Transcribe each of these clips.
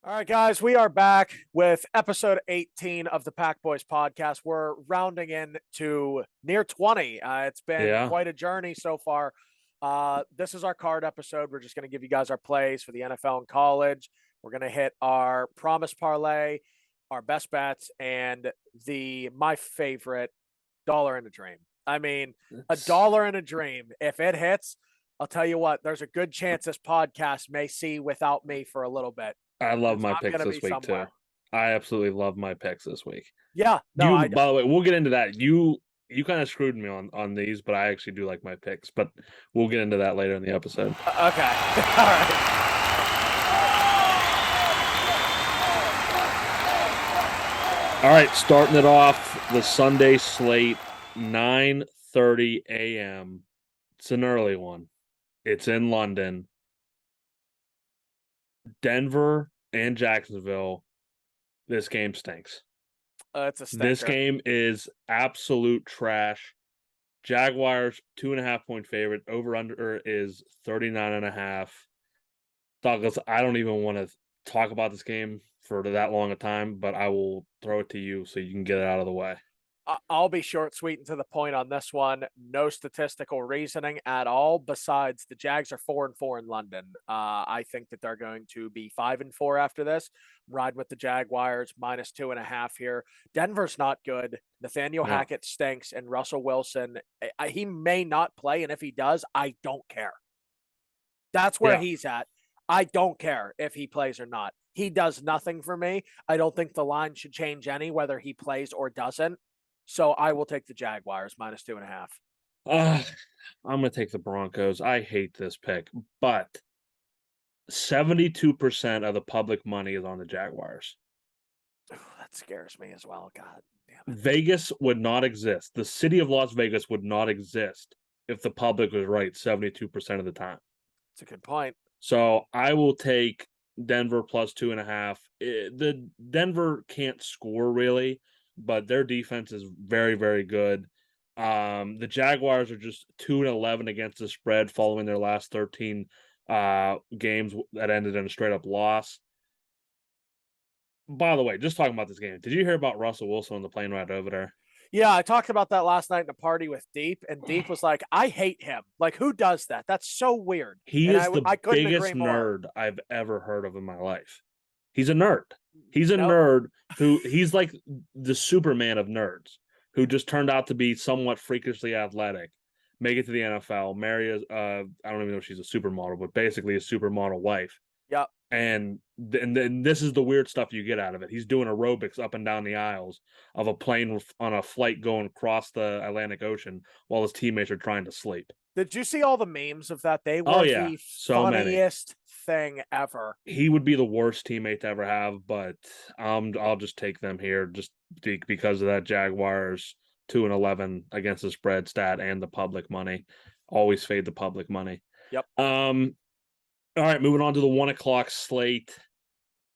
All right, guys, we are back with episode 18 of the Pack Boys podcast. We're rounding in to near 20. It's been Yeah. quite a journey so far. This is our card episode. We're just going to give you guys our plays for the NFL and college. We're going to hit our promise parlay, our best bets, and my favorite dollar in a dream. I mean, a dollar in a dream. If it hits, I'll tell you what, there's a good chance this podcast may see without me for a little bit. I love my I'm picks gonna be this week too. somewhere. I absolutely love my picks this week. Yeah, no, You, by the way, we'll get into that. You kind of screwed me on these, but I actually do like my picks. But we'll get into that later in the episode. Okay. All right. All right, starting it off, the Sunday slate, 9:30 a.m. It's an early one. It's in London. Denver and Jacksonville. This game stinks. It's a stinker. This game is absolute trash. Jaguars 2.5-point favorite. Over under is 39.5. Douglas, I don't even want to talk about this game for that long a time, but I will throw it to you so you can get it out of the way. I'll be short, sweet, and to the point on this one. No statistical reasoning at all. Besides, the Jags are 4-4 in London. I think that they're going to be 5-4 after this. Ride with the Jaguars -2.5 here. Denver's not good. Nathaniel Hackett stinks, and Russell Wilson. He may not play, and if he does, I don't care. That's where he's at. I don't care if he plays or not. He does nothing for me. I don't think the line should change any, whether he plays or doesn't. So I will take the Jaguars -2.5. I'm going to take the Broncos. I hate this pick, but 72% of the public money is on the Jaguars. That scares me as well. God damn it. Vegas would not exist. The city of Las Vegas would not exist if the public was right 72% of the time. That's a good point. So I will take Denver +2.5. The Denver can't score really, but their defense is very, very good. The Jaguars are just 2-11 against the spread following their last 13 games that ended in a straight up loss. By the way, just talking about this game, did you hear about Russell Wilson on the plane ride over there? Yeah, I talked about that last night in a party with Deep, and Deep was like, I hate him. Like, who does that? That's so weird. He and is the I couldn't biggest agree more. nerd I've ever heard of in my life. He's a nerd. He's a nerd he's like the Superman of nerds who just turned out to be somewhat freakishly athletic, make it to the NFL, marry I don't even know if she's a supermodel, but basically a supermodel wife. Yep. And then this is the weird stuff you get out of it. He's doing aerobics up and down the aisles of a plane on a flight going across the Atlantic Ocean while his teammates are trying to sleep. Did you see all the memes of that? They were the funniest thing ever. He would be the worst teammate to ever have, but I'll just take them here just because of that Jaguars 2-11 against the spread stat and the public money. Always fade the public money. Yep. All right, moving on to the 1:00 slate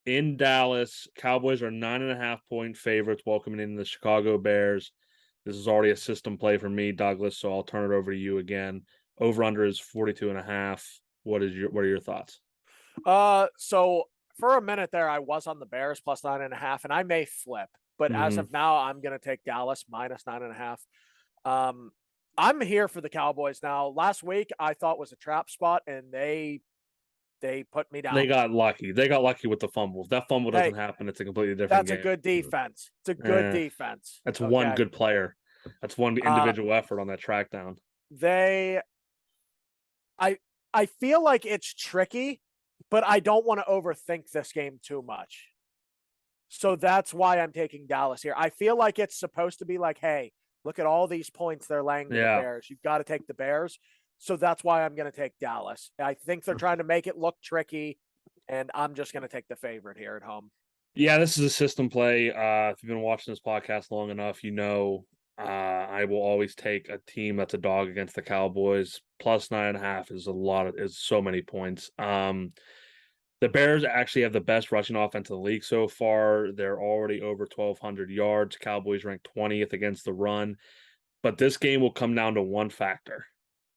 in Dallas. Cowboys are 9.5-point favorites, welcoming in the Chicago Bears. This is already a system play for me, Douglas, so I'll turn it over to you again. Over under is 42.5. What are your thoughts? So for a minute there, I was on the Bears +9.5, and I may flip, but as of now, I'm gonna take Dallas -9.5. I'm here for the Cowboys now. Last week I thought was a trap spot, and they put me down. They got lucky. They got lucky with the fumble. If that fumble doesn't happen, it's a completely different game. That's a good defense. It's a good defense. That's one good player. That's one individual effort on that track down. I feel like it's tricky, but I don't want to overthink this game too much. So that's why I'm taking Dallas here. I feel like it's supposed to be like, hey, look at all these points they're laying to the Bears. You've got to take the Bears. So that's why I'm going to take Dallas. I think they're trying to make it look tricky, and I'm just going to take the favorite here at home. Yeah, this is a system play. If you've been watching this podcast long enough, you know I will always take a team that's a dog against the Cowboys. +9.5 is so many points. The Bears actually have the best rushing offense in the league so far. They're already over 1,200 yards. Cowboys ranked 20th against the run. But this game will come down to one factor.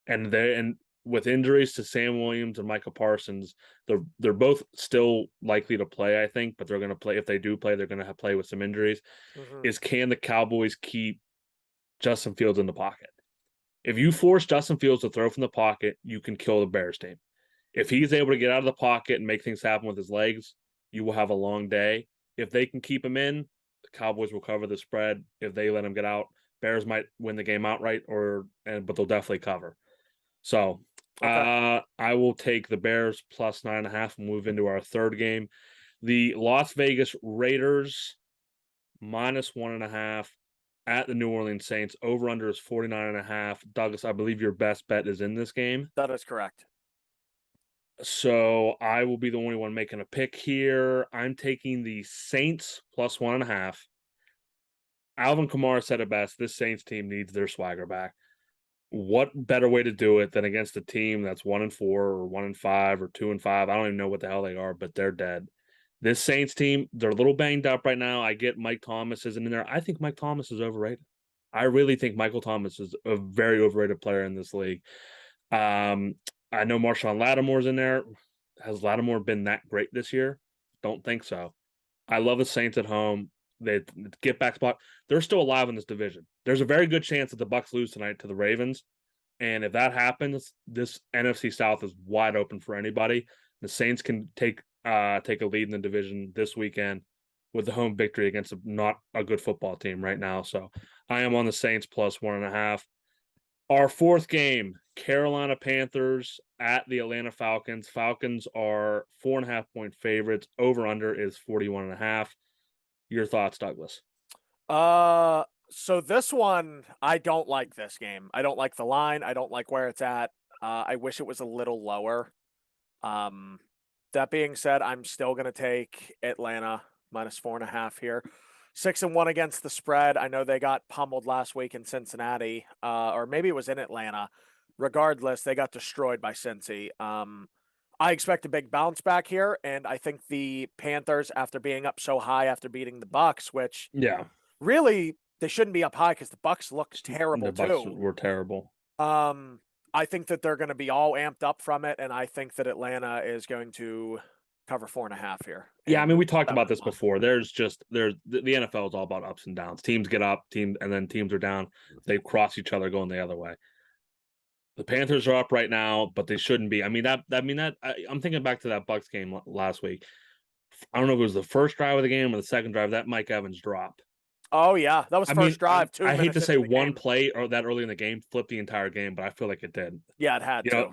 And with injuries to Sam Williams and Michael Parsons, they're both still likely to play, I think, but they're going to play. If they do play, they're going to play with some injuries. Mhm. Can the Cowboys keep Justin Fields in the pocket? If you force Justin Fields to throw from the pocket, you can kill the Bears team. If he's able to get out of the pocket and make things happen with his legs, you will have a long day. If they can keep him in, the Cowboys will cover the spread. If they let him get out, Bears might win the game outright, but they'll definitely cover. So Okay. I will take the Bears plus 9.5 and move into our third game. The Las Vegas Raiders minus 1.5 at the New Orleans Saints. Over under is 49.5. Douglas, I believe your best bet is in this game. That is correct. So I will be the only one making a pick here. I'm taking the Saints plus 1.5. Alvin Kamara said it best. This Saints team needs their swagger back. What better way to do it than against a team that's 1-4 or 1-5 or 2-5? I don't even know what the hell they are, but they're dead. This Saints team, they're a little banged up right now. I get Mike Thomas isn't in there. I think Mike Thomas is overrated. I really think Michael Thomas is a very overrated player in this league. I know Marshawn Lattimore's in there. Has Lattimore been that great this year? Don't think so. I love the Saints at home. They get back spot. They're still alive in this division. There's a very good chance that the Bucks lose tonight to the Ravens, and if that happens, this NFC South is wide open for anybody. The Saints can take a lead in the division this weekend with the home victory against not a good football team right now. So I am on the Saints plus 1.5. Our fourth game, Carolina Panthers at the Atlanta Falcons. Falcons are 4.5-point favorites. Over under is 41.5. Your thoughts, Douglas? So this one, I don't like this game. I don't like the line. I don't like where it's at. I wish it was a little lower. That being said, I'm still gonna take Atlanta minus 4.5 here. 6-1 against the spread. I know they got pummeled last week in Cincinnati, or maybe it was in Atlanta. Regardless, they got destroyed by Cincy. I expect a big bounce back here, and I think the Panthers, after being up so high after beating the Bucks, which Yeah, really they shouldn't be up high because the Bucks look terrible the Bucks too. were terrible. I think that they're going to be all amped up from it, and I think that Atlanta is going to cover 4.5 here. Yeah, I And mean, we talked about 7-1. this before. The NFL is all about ups and downs. Teams get up, and then teams are down. They cross each other going the other way. The Panthers are up right now, but they shouldn't be. I mean I'm thinking back to that Bucks game last week. I don't know if it was the first drive of the game or the second drive that Mike Evans dropped. Oh yeah, that was I mean, first drive. 2 I hate minutes to say into the one game. play or that early in the game flipped the entire game, but I feel like it did. Yeah, it had to.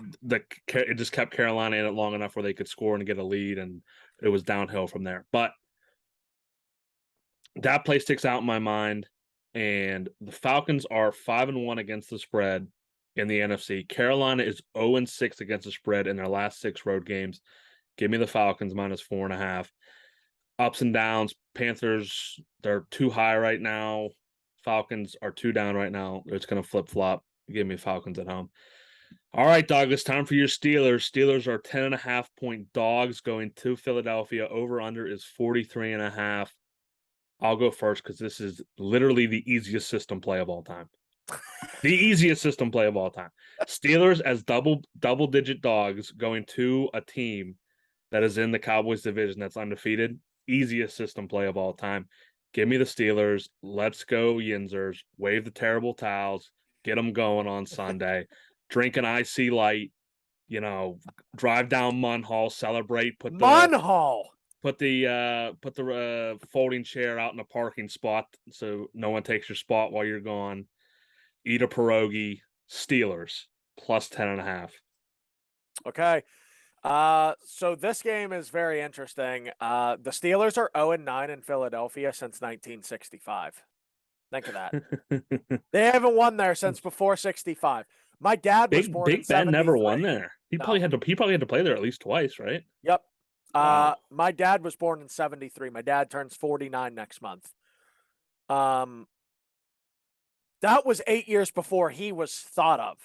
It just kept Carolina in it long enough where they could score and get a lead, and it was downhill from there. But that play sticks out in my mind. And the Falcons are 5-1 against the spread in the NFC. Carolina is 0-6 against the spread in their last 6 road games. Give me the Falcons minus 4.5. Ups and downs. Panthers, they're too high right now. Falcons are 2 down right now. It's going to flip flop. Give me Falcons at home. All right, Doug, it's time for your Steelers. Steelers are 10.5-point dogs going to Philadelphia. Over under is 43.5. I'll go first because this is literally the easiest system play of all time. The easiest system play of all time. Steelers as double digit dogs going to a team that is in the Cowboys division that's undefeated. Easiest system play of all time. Give me the Steelers. Let's go, Yinzers. Wave the terrible towels. Get them going on Sunday. Drink an IC light. Drive down Munhall. Celebrate. Munhall. Put the folding chair out in the parking spot so no one takes your spot while you're gone. Eat a pierogi. Steelers plus 10.5. Okay. So this game is very interesting. The Steelers are 0-9 in Philadelphia since 1965. Think of that. They haven't won there since before 65. My dad was born in Big Ben 73. never won there. He No. probably had to play there at least twice, right? Yep. Wow. My dad was born in 73. My dad turns 49 next month. That was 8 years before he was thought of,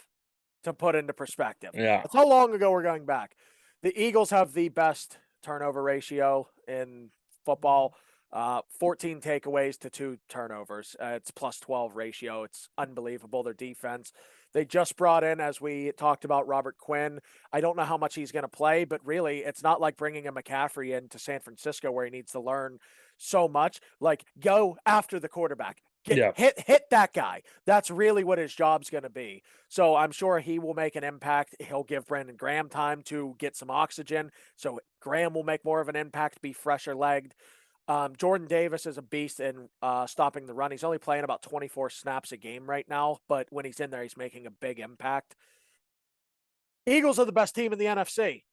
to put into perspective. Yeah. That's how long ago we're going back. The Eagles have the best turnover ratio in football. 14 takeaways to 2 turnovers. It's plus 12 ratio. It's unbelievable. Their defense. They just brought in, as we talked about, Robert Quinn. I don't know how much he's going to play, but really, it's not like bringing a McCaffrey into San Francisco where he needs to learn so much. Like, go after the quarterback. Yeah. Hit that guy. That's really what his job's going to be. So I'm sure he will make an impact. He'll give Brandon Graham time to get some oxygen. So Graham will make more of an impact, be fresher legged. Jordan Davis is a beast in stopping the run. He's only playing about 24 snaps a game right now, but when he's in there, he's making a big impact. Eagles are the best team in the NFC.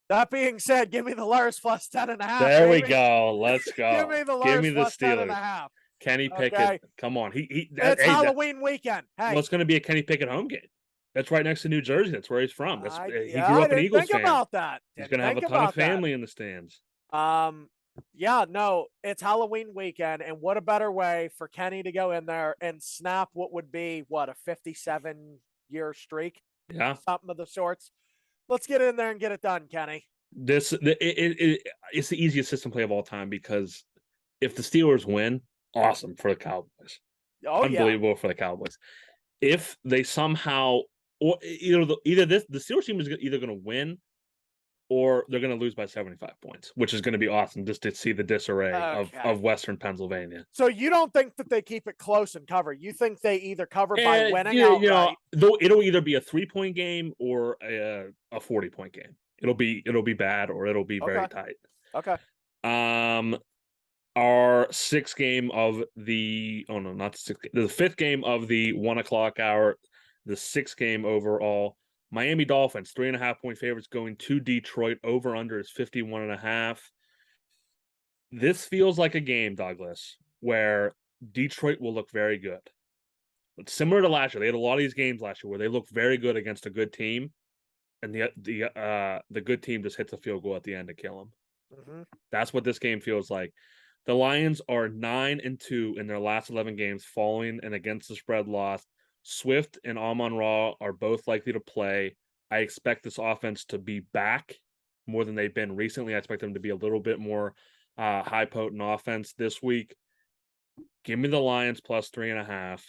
That being said, give me the Lurs plus 10.5. There baby. we go. Let's go. Give me the Lurs Give me the plus Steelers. 10.5. Kenny Pickett. Okay. Come on. It's Halloween weekend. Hey. Well, it's going to be a Kenny Pickett home game. That's right next to New Jersey. That's where he's from. He grew up an Eagles fan. Think about that. He's going to have a ton of family in the stands. Yeah, no, it's Halloween weekend, and what a better way for Kenny to go in there and snap what would be, a 57-year streak? Yeah. Something of the sorts. Let's get in there and get it done, Kenny. It's the easiest system play of all time because if the Steelers win, awesome for the Cowboys. Oh, unbelievable for the Cowboys. If they somehow, or the Steelers team is either going to win or they're going to lose by 75 points, which is going to be awesome just to see the disarray of Western Pennsylvania. So you don't think that they keep it close and cover? You think they either cover by winning outright? It'll either be a 3-point game or a 40-point game. It'll be bad or it'll be very tight. Okay. Our sixth game of the the fifth game of the 1:00 hour, the sixth game overall. Miami Dolphins 3.5-point favorites going to Detroit. Over under is 51.5. This feels like a game, Douglas, where Detroit will look very good. It's similar to last year. They had a lot of these games last year where they looked very good against a good team, and the good team just hits a field goal at the end to kill them. Mm-hmm. That's what this game feels like. The Lions are 9-2 in their last 11 games, following an against the spread loss. Swift and Amon-Ra are both likely to play. I expect this offense to be back more than they've been recently. I expect them to be a little bit more high potent offense this week. Give me the Lions plus 3.5.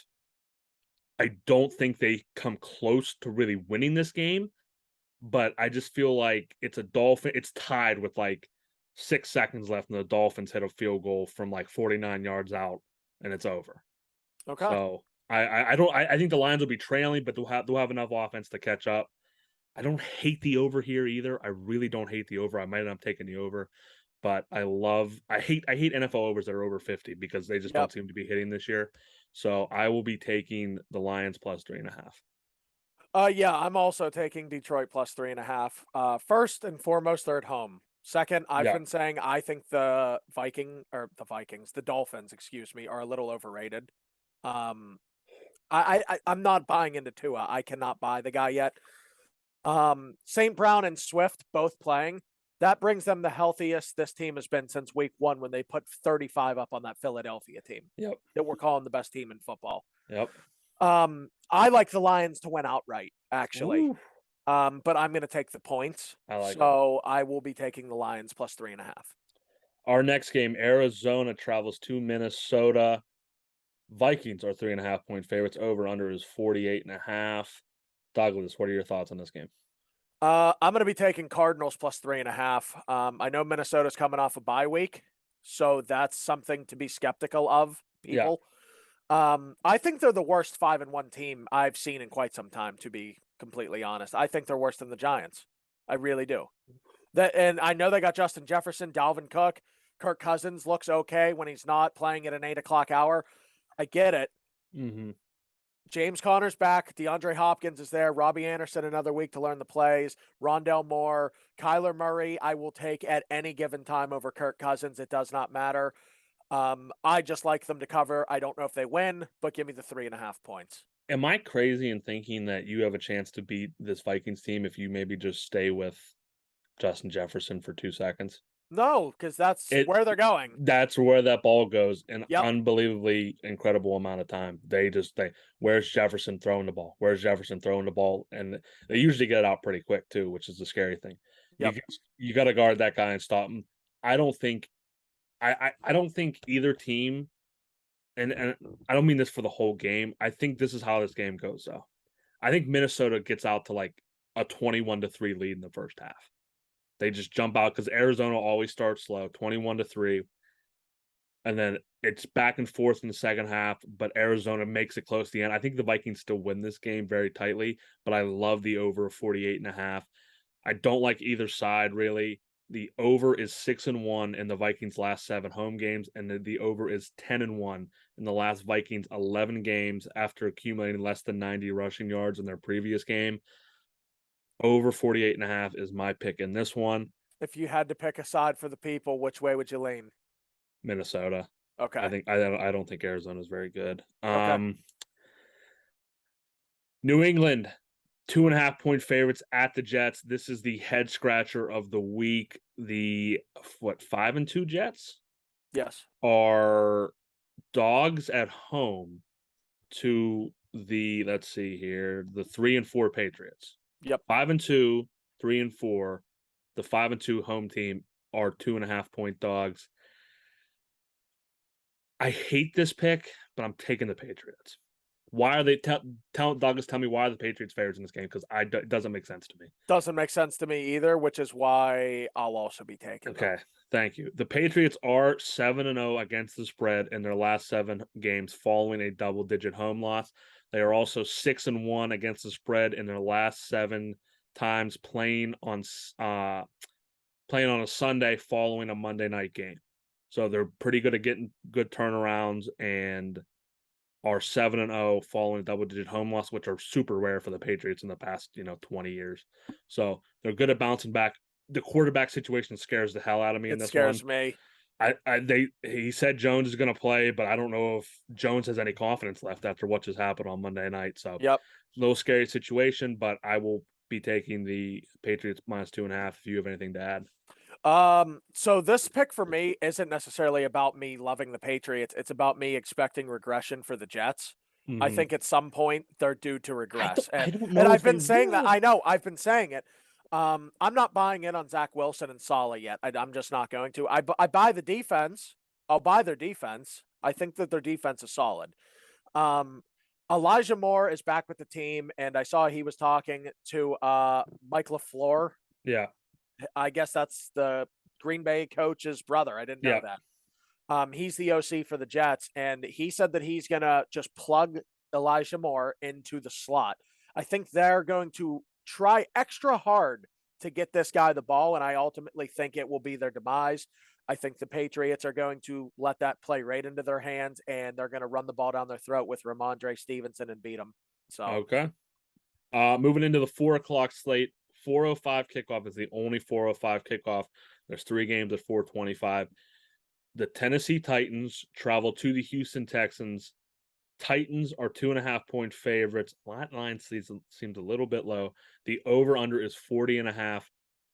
I don't think they come close to really winning this game, but I just feel like it's tied with 6 seconds left, and the Dolphins hit a field goal from 49 yards out, and it's over. Okay. So I think the Lions will be trailing, but they'll have enough offense to catch up. I don't hate the over here either. I really don't hate the over. I might end up taking the over, but I hate NFL overs that are over 50 because they just don't seem to be hitting this year. So I will be taking the Lions plus 3.5. Yeah, I'm also taking Detroit plus 3.5. First and foremost, they're at home. Second, I've been saying I think the Dolphins, are a little overrated. I'm not buying into Tua. I cannot buy the guy yet. St. Brown and Swift both playing. That brings them the healthiest this team has been since week 1 when they put 35 up on that Philadelphia team. Yep. That we're calling the best team in football. Yep. I like the Lions to win outright, actually. Ooh. But I'm going to take the points. I will be taking the Lions plus 3.5. Our next game, Arizona travels to Minnesota. Vikings are 3.5-point favorites. Over under is 48.5. Douglas, what are your thoughts on this game? I'm going to be taking Cardinals plus 3.5. I know Minnesota's coming off a bye week, so that's something to be skeptical of, people. Yeah. I think they're the worst 5-1 team I've seen in quite some time, to be completely honest. I think they're worse than the Giants. I really do. And I know they got Justin Jefferson, Dalvin Cook. Kirk Cousins looks okay when he's not playing at an 8:00 hour. I get it. Mm-hmm. James Conner's back. DeAndre Hopkins is there. Robbie Anderson another week to learn the plays. Rondell Moore. Kyler Murray I will take at any given time over Kirk Cousins. It does not matter. I just like them to cover. I don't know if they win, but give me the 3.5 points. Am I crazy in thinking that you have a chance to beat this Vikings team if you maybe just stay with Justin Jefferson for 2 seconds? No, because that's where they're going. That's where that ball goes an unbelievably incredible amount of time. Where's Jefferson throwing the ball? Where's Jefferson throwing the ball? And they usually get it out pretty quick too, which is the scary thing. Yep. You got to guard that guy and stop him. I don't think I don't think either team, and I don't mean this for the whole game. I think this is how this game goes, though. I think Minnesota gets out to like a 21-3 lead in the first half. They just jump out because Arizona always starts slow, 21-3, and then it's back and forth in the second half, but Arizona makes it close to the end. I think the Vikings still win this game very tightly, but I love the over 48.5. I don't like either side really. The over is 6-1 in the Vikings' last 7 home games, and the over is 10-1 in the last Vikings 11 games after accumulating less than 90 rushing yards in their previous game. Over 48.5 is my pick in this one. If you had to pick a side for the people, which way would you lean? Minnesota. Okay. I don't think Arizona is very good. Okay. New England, 2.5 point favorites at the Jets. This is the head scratcher of the week. The 5-2 Jets Yes. are dogs at home to the, let's see here, the 3-4 Patriots. Yep. 5-2, 3-4. The 5-2 home team are 2.5 point dogs. I hate this pick, but I'm taking the Patriots. Why are they? Douglas, tell me why are the Patriots favorites in this game? Because it doesn't make sense to me. Doesn't make sense to me either, which is why I'll also be taking them. Okay, thank you. The Patriots are 7-0 against the spread in their last 7 games following a double-digit home loss. They are also 6-1 against the spread in their last 7 times playing on a Sunday following a Monday night game. So they're pretty good at getting good turnarounds and are 7-0 following a double-digit home loss, which are super rare for the Patriots in the past, 20 years. So they're good at bouncing back. The quarterback situation scares the hell out of me in It this one. scares me. He said Jones is going to play, but I don't know if Jones has any confidence left after what just happened on Monday night. So Yep. a little scary situation, but I will be taking the Patriots -2.5 if you have anything to add. So this pick for me isn't necessarily about me loving the Patriots. It's about me expecting regression for the Jets. I Mm-hmm. think at some point they're due to regress. I And don't and know if I've they been saying that. will. I know, I've been saying it. I'm not buying in on Zach Wilson and Saleh yet. I'm just not going to. I buy the defense. I'll buy their defense. I think that their defense is solid. Um, Elijah Moore is back with the team, and I saw he was talking to Mike LaFleur. Yeah. I guess that's the Green Bay coach's brother. I didn't know Yeah. that. He's the OC for the Jets, and he said that he's gonna just plug Elijah Moore into the slot. I think they're going to try extra hard to get this guy the ball, and I ultimately think it will be their demise. I think the Patriots are going to let that play right into their hands, and they're going to run the ball down their throat with Ramondre Stevenson and beat them. So Okay. Moving into the 4 o'clock slate, 4:05 kickoff is the only 4:05 kickoff. There's 3 games at 4:25. The Tennessee Titans travel to the Houston Texans. Titans are 2.5 point favorites. That line seems a little bit low. The over/under is 40.5.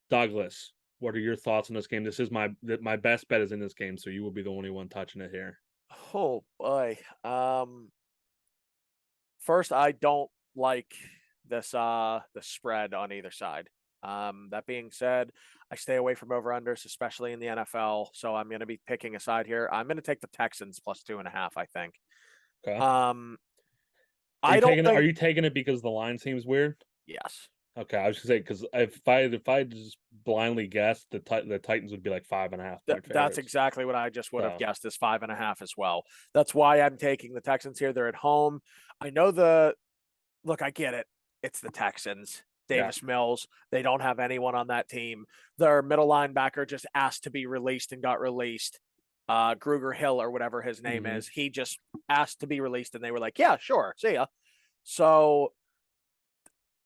Douglas, what are your thoughts on this game? This is my best bet is in this game, so you will be the only one touching it here. oh boy. First, I don't like this the spread on either side. That being said, I stay away from over unders, especially in the NFL. So I'm going to be picking a side here. I'm going to take the Texans +2.5. I think. Okay. Um, Are you I don't taking it? Are think. you taking it because the line seems weird? Yes. Okay, I was gonna say because if I just blindly guessed, the Titans would be like 5.5 point That's favorites. exactly what I just would have So guessed is 5.5 as well. That's why I'm taking the Texans here. They're at home. I know the look, I get it. It's the Texans. yeah. Davis Mills. They don't have anyone on that team. Their middle linebacker just asked to be released and got released. Gruger Hill or whatever his name Hmm. is. He just asked to be released, and they were like, "Yeah, sure, see ya." So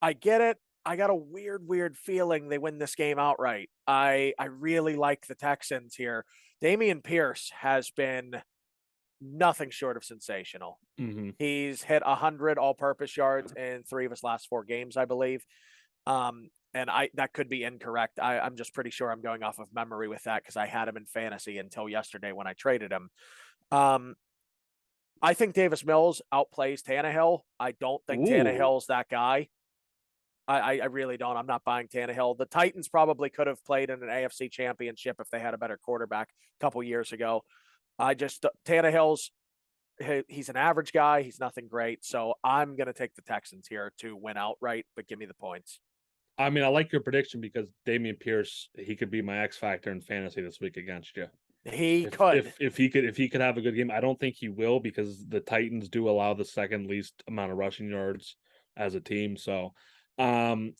I get it. I got a weird feeling they win this game outright. I really like the Texans here. Damian Pierce has been nothing short of sensational. Hmm. He's hit 100 all-purpose yards in 3 of his last 4 games, I believe. And I that could be incorrect. I'm just pretty sure I'm going off of memory with that because I had him in fantasy until yesterday when I traded him. Um, I think Davis Mills outplays Tannehill. I don't think Ooh. Tannehill's that guy. I really don't. I'm not buying Tannehill. The Titans probably could have played in an AFC championship if they had a better quarterback a couple years ago. I just Tannehill's he's an average guy. He's nothing great. So I'm going to take the Texans here to win outright, but give me the points. I mean, I like your prediction because Damian Pierce, he could be my X factor in fantasy this week against you. He If could. if if he could have a good game, I don't think he will because the Titans do allow the second least amount of rushing yards as a team. So, the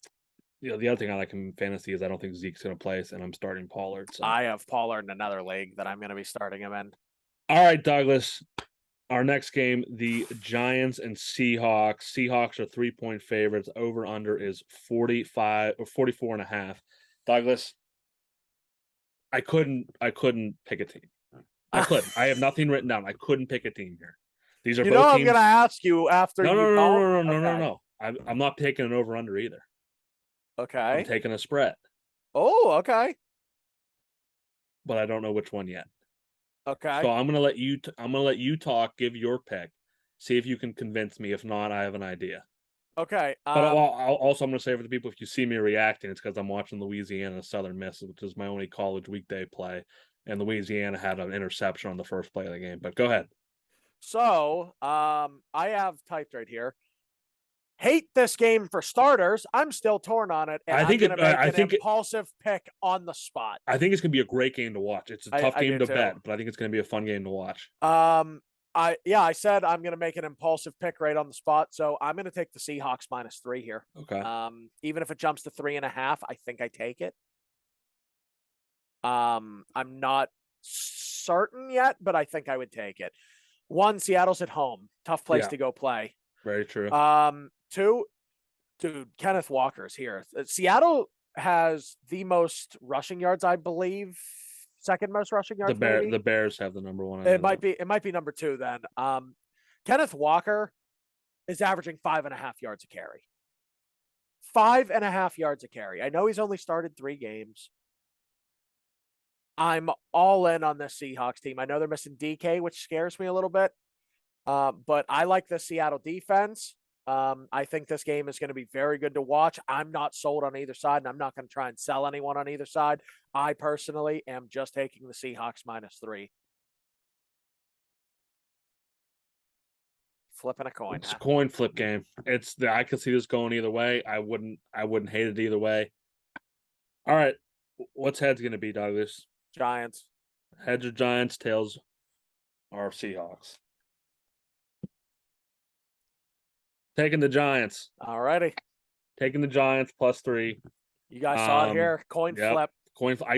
other thing I like in fantasy is I don't think Zeke's going to play, and I'm starting Pollard. So, I have Pollard in another league that I'm going to be starting him in. all right, Douglas. Our next game, the Giants and Seahawks. Seahawks are 3-point favorites. Over under is 45 or 44 and a half. Douglas, I couldn't pick a team. I couldn't. I have nothing written down. I couldn't pick a team here. These are You both know, I'm teams. going to ask you after No, you no, no, don't. no, no, no, no, Okay. no. I'm not taking an over under either. I'm Okay. taking a spread, Oh, okay. but I don't know which one yet. Okay. So I'm gonna let you. I'm gonna let you talk. Give your pick. See if you can convince me. If not, I have an idea. Okay. But also, I'm going to say for the people, if you see me reacting, it's because I'm watching Louisiana Southern Miss, which is my only college weekday play. And Louisiana had an interception on the first play of the game. But go ahead. So, I have typed right here. Hate this game for starters. I'm still torn on it, and I'm going to make an impulsive pick on the spot. I think it's going to be a great game to watch. It's a tough game to bet, but I think it's going to be a fun game to watch. I said I'm going to make an impulsive pick right on the spot, so I'm going to take the Seahawks -3 here. Okay. Even if it jumps to 3.5, I think I take it. I'm not certain yet, but I think I would take it. 1, Seattle's at home, tough place to go play. Very true. 2, dude, Kenneth Walker's here. Seattle has the most rushing yards, I believe. Second most rushing yards. The Bears have the number one. It might be number 2 then. Kenneth Walker is averaging 5.5 yards a carry. 5.5 yards a carry. I know he's only started 3 games. I'm all in on this Seahawks team. I know they're missing DK, which scares me a little bit. But I like the Seattle defense. I think this game is going to be very good to watch. I'm not sold on either side, and I'm not going to try and sell anyone on either side. I personally am just taking the Seahawks -3. Flipping a coin. It's a coin flip game. I could see this going either way. I wouldn't hate it either way. All right. What's heads going to be, Douglas? Giants. Heads are Giants, tails are Seahawks. Taking the Giants. All righty. Taking the Giants +3. You guys saw it here. Coin flip. Coin flip.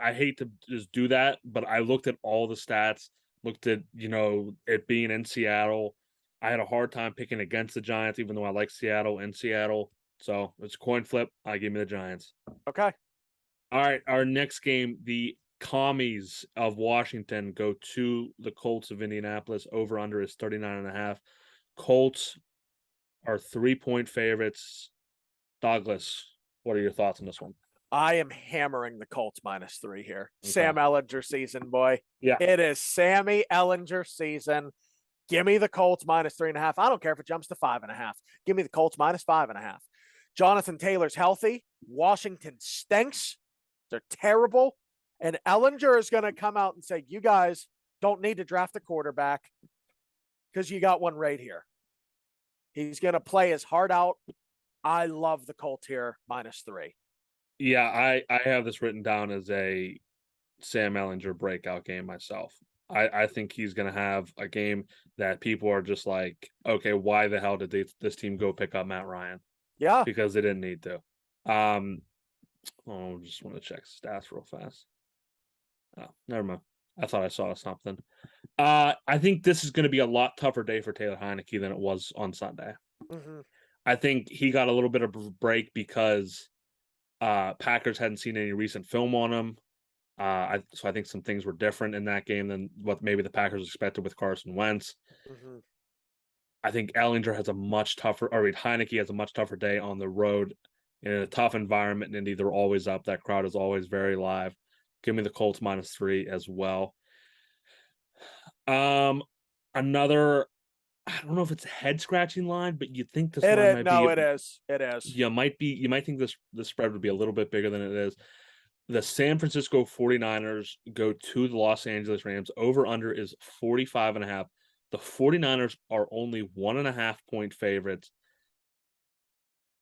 I hate to just do that, but I looked at all the stats, looked at, it being in Seattle. I had a hard time picking against the Giants, even though I like Seattle in Seattle. So it's a coin flip. I give me the Giants. Okay. All right. Our next game, the Commies of Washington go to the Colts of Indianapolis. Over under is 39.5. Colts are 3-point favorites. Douglas, what are your thoughts on this one? I am hammering the Colts -3 here. Okay. Sam Ehlinger season, boy. Yeah. It is Sammy Ehlinger season. Give me the Colts -3.5. I don't care if it jumps to 5.5. Give me the Colts -5.5. Jonathan Taylor's healthy. Washington stinks. They're terrible. And Ehlinger is going to come out and say, you guys don't need to draft a quarterback because you got one right here. He's going to play his heart out. I love the Colts here -3. Yeah, I have this written down as a Sam Ehlinger breakout game myself. I think he's going to have a game that people are just like, okay, why the hell did this team go pick up Matt Ryan? Yeah. Because they didn't need to. I just want to check stats real fast. Oh, never mind. I thought I saw something. I think this is going to be a lot tougher day for Taylor Heineke than it was on Sunday. Mm-hmm. I think he got a little bit of a break because Packers hadn't seen any recent film on him. So I think some things were different in that game than what maybe the Packers expected with Carson Wentz. Mm-hmm. I think Heineke has a much tougher day on the road in a tough environment in Indy. They're always up. That crowd is always very live. Give me the Colts -3 as well. Another I don't know if it's a head scratching line, but you think this It line is. might No, be. it is. It is. You might think the spread would be a little bit bigger than it is. The San Francisco 49ers go to the Los Angeles Rams. Over under is 45.5. The 49ers are only 1.5 point favorites.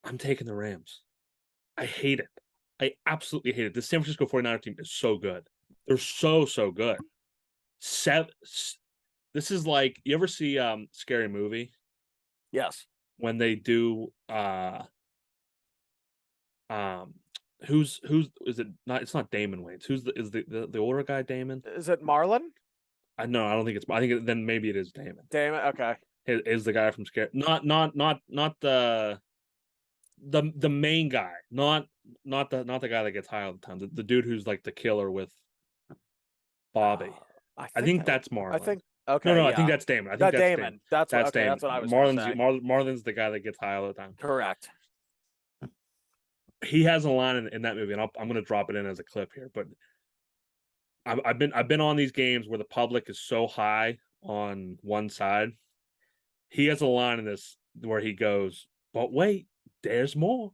I'm taking the Rams. I hate it. I absolutely hate it. The San Francisco 49er team is so good. They're so good. This is like, you ever see Scary Movie Yes. when they do um who's is it not, it's not Damon Wayans. Who's the older guy, Damon? Is it Marlon? I don't think it's, I think then maybe it is Damon. Damn it. Okay. Is the guy from Scary, not the main guy, not the guy that gets high all the time. The dude who's like the killer with Bobby. I think that's I Marlon. think. No, Okay. no, I think Yeah. that's Damon. I think That that's Damon. Damon. That's what. That's Okay. Damon. That's what I was going to say. Marlon's the guy that gets high all the time. Correct. He has a line in that movie, and I'm going to drop it in as a clip here. But I've been on these games where the public is so high on one side. He has a line in this where he goes, "But wait, there's more."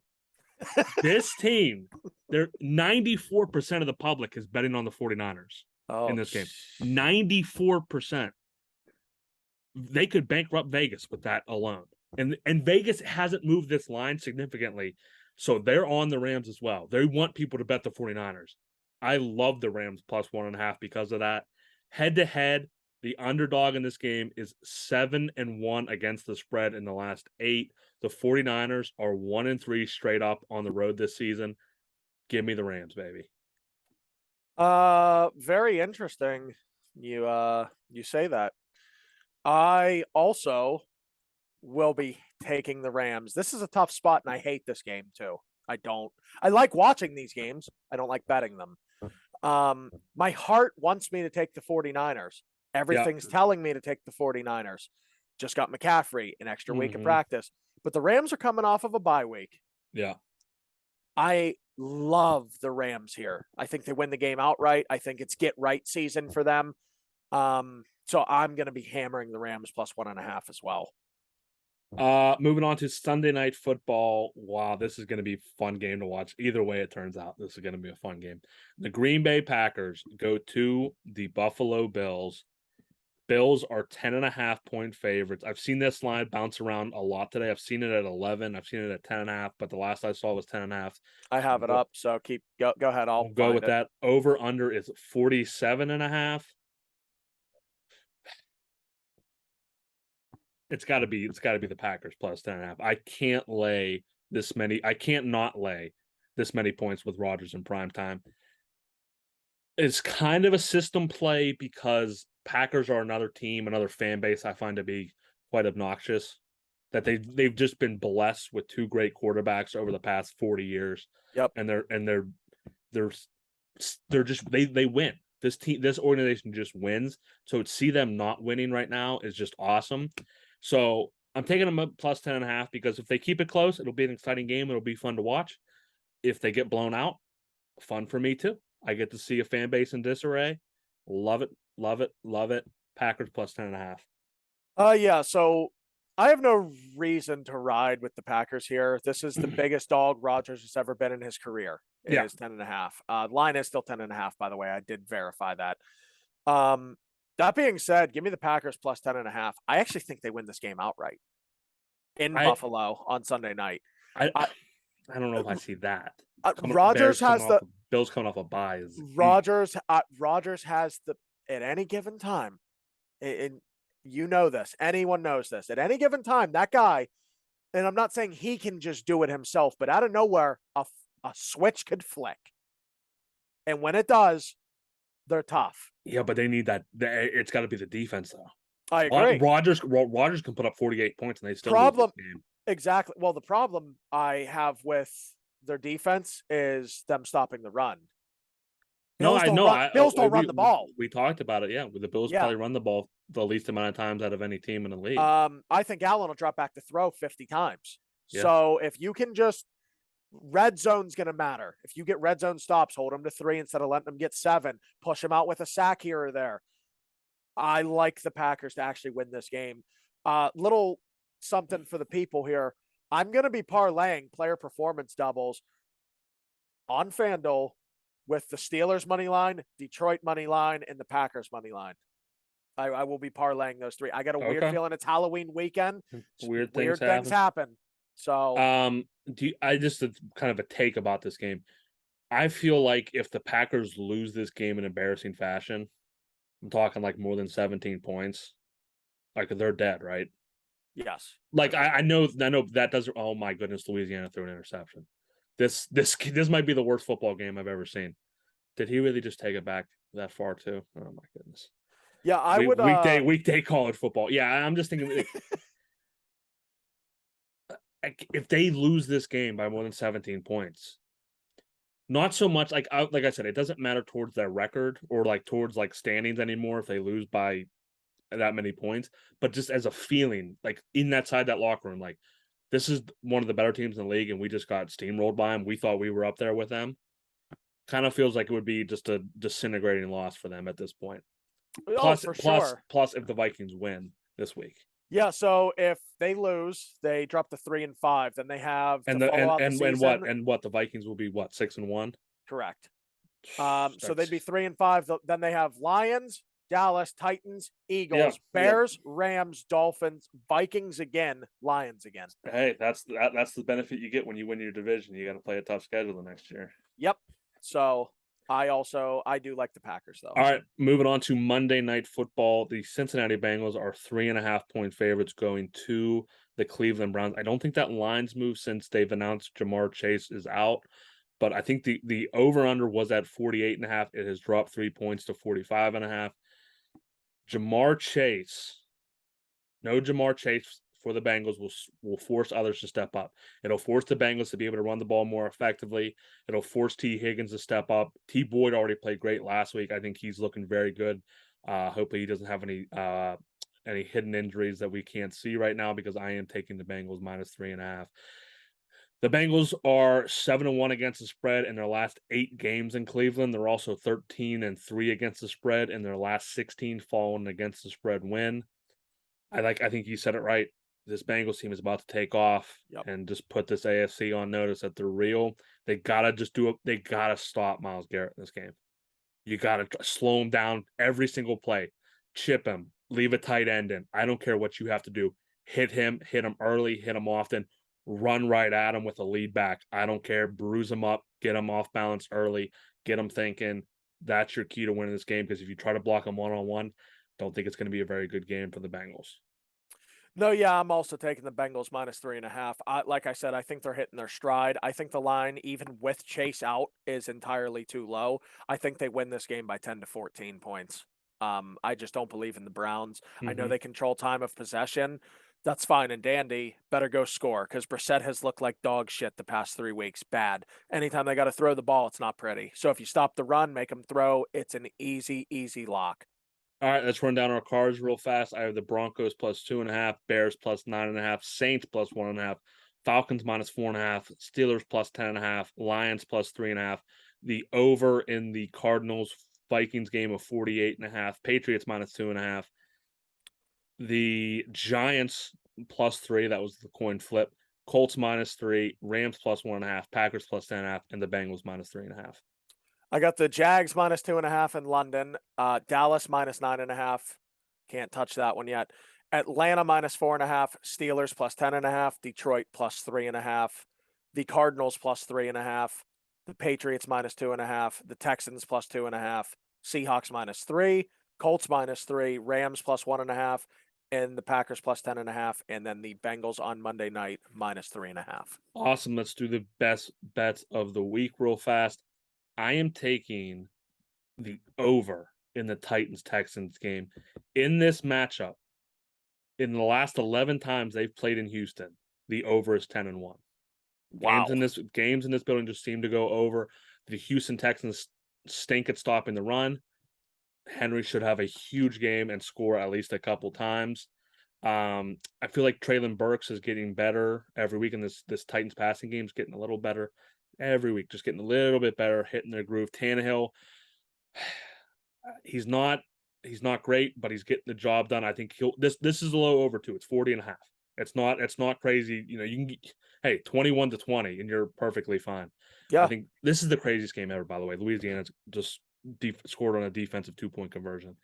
This team, they're 94% of the public is betting on the 49ers in this game. 94%. They could bankrupt Vegas with that alone. And Vegas hasn't moved this line significantly. So they're on the Rams as well. They want people to bet the 49ers. I love the Rams plus 1.5 because of that. Head to head, the underdog in this game is 7-1 against the spread in the last 8. The 49ers are 1-3 straight up on the road this season. Give me the Rams, baby. Very interesting. You say that. I also will be taking the Rams. This is a tough spot, and I hate this game too. I like watching these games. I don't like betting them. My heart wants me to take the 49ers. Everything's telling me to take the 49ers. Just got McCaffrey, an extra week of practice. But the Rams are coming off of a bye week. Yeah. I love the Rams here. I think they win the game outright. I think it's get right season for them. So I'm going to be hammering the Rams plus 1.5 as well. Moving on to Sunday Night Football. Wow, this is going to be a fun game to watch. Either way it turns out, this is going to be a fun game. The Green Bay Packers go to the Buffalo Bills. Bills are 10.5 point favorites. I've seen this line bounce around a lot today. I've seen it at 11. I've seen it at 10.5, but the last I saw was 10.5. I have it up, so go ahead. I'll go with that. Over under is 47.5. It's got to be the Packers plus 10.5. I can't not lay this many points with Rodgers in prime time. It's kind of a system play because Packers are another team, another fan base I find to be quite obnoxious. That they've just been blessed with two great quarterbacks over the past 40 years. Yep. And they're just they win. This organization just wins. So to see them not winning right now is just awesome. So I'm taking them up plus 10.5 because if they keep it close, it'll be an exciting game. It'll be fun to watch. If they get blown out, fun for me too. I get to see a fan base in disarray. Love it, love it, love it. Packers plus 10.5. Yeah. So I have no reason to ride with the Packers here. This is the biggest dog Rodgers has ever been in his career. It is 10.5. Line is still 10.5, by the way. I did verify that. That being said, give me the Packers plus 10.5. I actually think they win this game outright in Buffalo on Sunday night. I don't know if I see that. Rodgers has the Bills coming off a bye. Rodgers has the at any given time, and you know this. Anyone knows this. At any given time, that guy, and I'm not saying he can just do it himself, but out of nowhere, a switch could flick, and when it does, they're tough. Yeah, but they need that. It's got to be the defense, though. I agree. Rodgers can put up 48 points, and they still lose this game. Exactly. Well, the problem I have with their defense is them stopping the run. Bills don't run the ball. We talked about it. Yeah, the Bills probably run the ball the least amount of times out of any team in the league. I think Allen will drop back to throw 50 times. Yeah. So if you can just red zone's going to matter. If you get red zone stops, hold them to 3 instead of letting them get 7. Push them out with a sack here or there. I like the Packers to actually win this game. Little something for the people here. I'm going to be parlaying player performance doubles on FanDuel with the Steelers money line, Detroit money line, and the Packers money line. I will be parlaying those three. I got a weird Okay. feeling it's Halloween weekend. Weird things Weird things happen. happen. So I just kind of a take about this game. I feel like if the Packers lose this game in embarrassing fashion, I'm talking like more than 17 points, like they're dead, right? yes. Like I know that doesn't. Oh my goodness, Louisiana threw an interception. This might be the worst football game I've ever seen. Did he really just take it back that far too? Oh my goodness. Yeah, I would Weekday college football. Yeah, I'm just thinking like, if they lose this game by more than 17 points, not so much like I said, it doesn't matter towards their record or like towards like standings anymore if they lose by that many points, but just as a feeling, like in that locker room, like this is one of the better teams in the league, and we just got steamrolled by them. We thought we were up there with them. Kind of feels like it would be just a disintegrating loss for them at this point. Oh, for sure. Plus, if the Vikings win this week, yeah. So if they lose, they drop to 3-5. Then they have to and the follow out the season. and what the Vikings will be 6-1. Correct. So they'd That's be 3-5. Then they have Lions, Dallas, Titans, Eagles, yeah. Bears, Rams, Dolphins, Vikings again, Lions again. Hey, that's the benefit you get when you win your division. You got to play a tough schedule the next year. Yep. So I do like the Packers though. All right, moving on to Monday Night Football. The Cincinnati Bengals are 3.5-point favorites going to the Cleveland Browns. I don't think that line's moved since they've announced Jamar Chase is out, but I think the over/under was at 48.5. It has dropped 3 points to 45.5. Jamar Chase, no Jamar Chase for the Bengals will force others to step up. It'll force the Bengals to be able to run the ball more effectively. It'll force T. Higgins to step up. T. Boyd already played great last week. I think he's looking very good. Hopefully he doesn't have any hidden injuries that we can't see right now, because I am taking the Bengals -3.5. The Bengals are 7-1 against the spread in their last 8 games in Cleveland. They're also 13-3 against the spread in their last 16 following against the spread win. I think you said it right. This Bengals team is about to take off and just put this AFC on notice that they're real. They gotta they gotta stop Myles Garrett in this game. You gotta slow him down every single play, chip him, leave a tight end in. I don't care what you have to do. Hit him early, hit him often, run right at him with a lead back. I don't care. Bruise him up, get him off balance early, get him thinking. That's your key to winning this game, because if you try to block him one-on-one, don't think it's going to be a very good game for the Bengals. No, yeah, I'm also taking the Bengals -3.5. Like I said, I think they're hitting their stride. I think the line, even with Chase out, is entirely too low. I think they win this game by 10 to 14 points. I just don't believe in the Browns. I know they control time of possession. That's fine and dandy. Better go score, because Brissett has looked like dog shit the past 3 weeks. Bad. Anytime they got to throw the ball, it's not pretty. So if you stop the run, make them throw, it's an easy, easy lock. All right, let's run down our cards real fast. I have the Broncos +2.5, Bears +9.5, Saints +1.5, Falcons -4.5, Steelers +10.5, Lions +3.5. The over in the Cardinals Vikings game of 48.5, Patriots -2.5. The Giants +3, that was the coin flip. Colts -3, Rams +1.5, Packers +10.5, and the Bengals -3.5. I got the Jags -2.5 in London. Dallas -9.5. Can't touch that one yet. Atlanta -4.5. Steelers +10.5. Detroit +3.5. The Cardinals +3.5. The Patriots -2.5. The Texans +2.5. Seahawks -3. Colts -3. Rams +1.5. And the Packers +10.5. And then the Bengals on Monday night -3.5. Awesome. Let's do the best bets of the week real fast. I am taking the over in the Titans-Texans game. In this matchup, in the last 11 times they've played in Houston, the over is 10-1. Wow. Games in this building just seem to go over. The Houston Texans stink at stopping the run. Henry should have a huge game and score at least a couple times. I feel like Traylon Burks is getting better every week, and this Titans passing game is getting a little better every week, just getting a little bit better, hitting their groove. Tannehill, he's not He's not great, but he's getting the job done. I think he'll this is a low over too. It's 40.5. It's not crazy. You can get, hey, 21-20 and you're perfectly fine. I Yeah. think this is the craziest game ever, by the way. Louisiana just scored on a defensive 2-point conversion.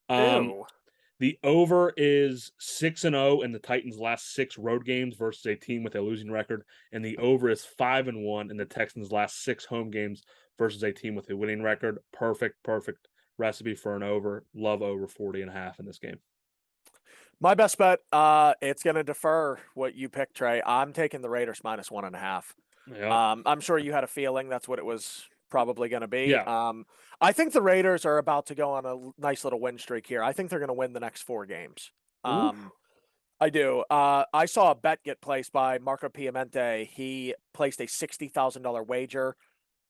Um, Ew. the over is 6-0 in the Titans' last 6 road games versus a team with a losing record, and the over is 5-1 in the Texans' last 6 home games versus a team with a winning record. Perfect recipe for an over. Love over 40.5 in this game. My best bet, it's going to defer what you picked, Trey. I'm taking the Raiders -1.5. Yeah, I'm sure you had a feeling that's what it was probably going to be. yeah. I think the Raiders are about to go on a nice little win streak here. I think they're going to win the next 4 games. Ooh, I do. I saw a bet get placed by Marco Piamente. He placed a $60,000 wager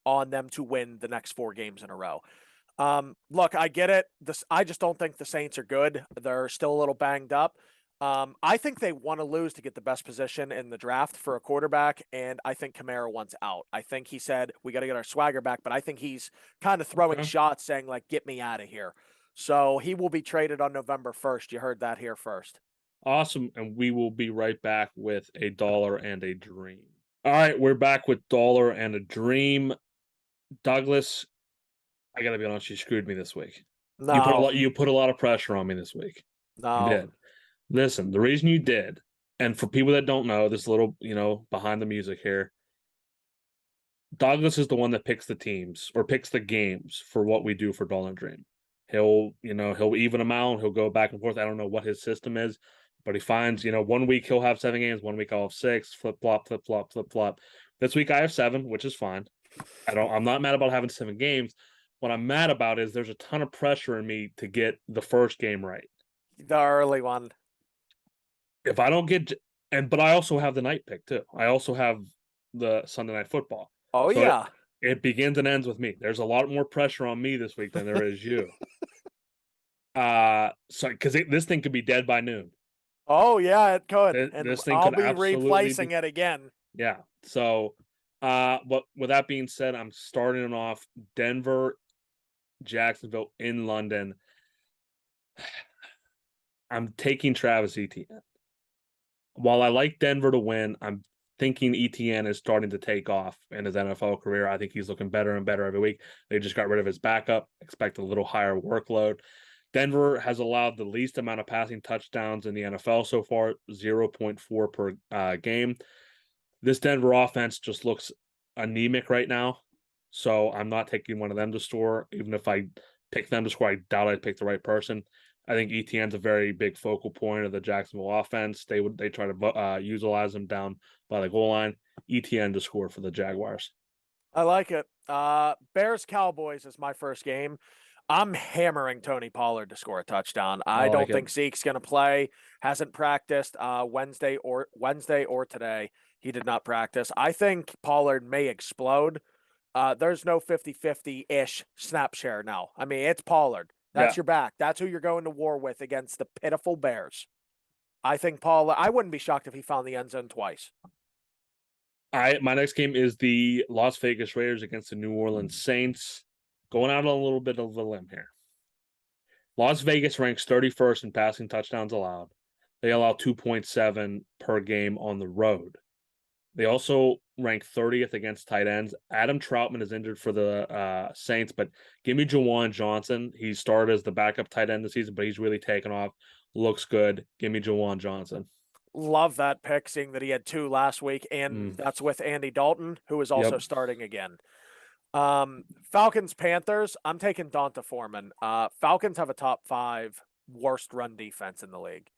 on them to win the next 4 games in a row. Look, I get it. I just don't think the Saints are good. They're still a little banged up. I think they want to lose to get the best position in the draft for a quarterback, and I think Kamara wants out. I think he said we got to get our swagger back, but I think he's kind of throwing okay. shots, saying like, "Get me out of here." So he will be traded on November 1st. You heard that here first. Awesome. And we will be right back with a dollar and a dream. All right, we're back with dollar and a dream. Douglas, I gotta be honest, you screwed me this week. No, You put a lot of pressure on me this week. You no. did. Listen, the reason you did, and for people that don't know, this little, behind the music here, Douglas is the one that picks the teams or picks the games for what we do for Dollar and Dream. He'll even them out, he'll go back and forth. I don't know what his system is, but he finds, 1 week he'll have 7 games, 1 week I'll have 6, flip flop, flip flop, flip flop. This week I have 7, which is fine. I'm not mad about having 7 games. What I'm mad about is there's a ton of pressure in me to get the first game right. The early one. If I don't get, but I also have the night pick too. I also have the Sunday night football. Oh So yeah. it begins and ends with me. There's a lot more pressure on me this week than there is you. So because this thing could be dead by noon. Oh yeah, it could, and This thing I'll could be absolutely replacing be, it again. yeah. So, but with that being said, I'm starting off Denver, Jacksonville in London. I'm taking Travis Etienne. While I like Denver to win, I'm thinking Etienne is starting to take off in his NFL career. I think he's looking better and better every week. They just got rid of his backup. Expect a little higher workload. Denver has allowed the least amount of passing touchdowns in the NFL so far, 0.4 per game. This Denver offense just looks anemic right now. So I'm not taking one of them to score. Even if I pick them to score, I doubt I'd pick the right person. I think Etienne's a very big focal point of the Jacksonville offense. They try to utilize him down by the goal line. Etienne to score for the Jaguars. I like it. Bears Cowboys is my first game. I'm hammering Tony Pollard to score a touchdown. I I like don't it. think Zeke's going to play. Hasn't practiced Wednesday or today. He did not practice. I think Pollard may explode. There's no 50-50-ish snap share now. I mean, it's Pollard. Yeah. That's your back. That's who you're going to war with against the pitiful Bears. I think Pollard, I wouldn't be shocked if he found the end zone twice. My next game is the Las Vegas Raiders against the New Orleans Saints. Going out on a little bit of a limb here. Las Vegas ranks 31st in passing touchdowns allowed. They allow 2.7 per game on the road. They also rank 30th against tight ends. Adam Troutman is injured for the Saints, but give me Juwan Johnson. He started as the backup tight end this season, but he's really taken off. Looks good. Give me Juwan Johnson. Love that pick, seeing that he had 2 last week, and that's with Andy Dalton, who is also Yep. starting again. Falcons Panthers. I'm taking Donta Foreman. Falcons have a top 5 worst run defense in the league.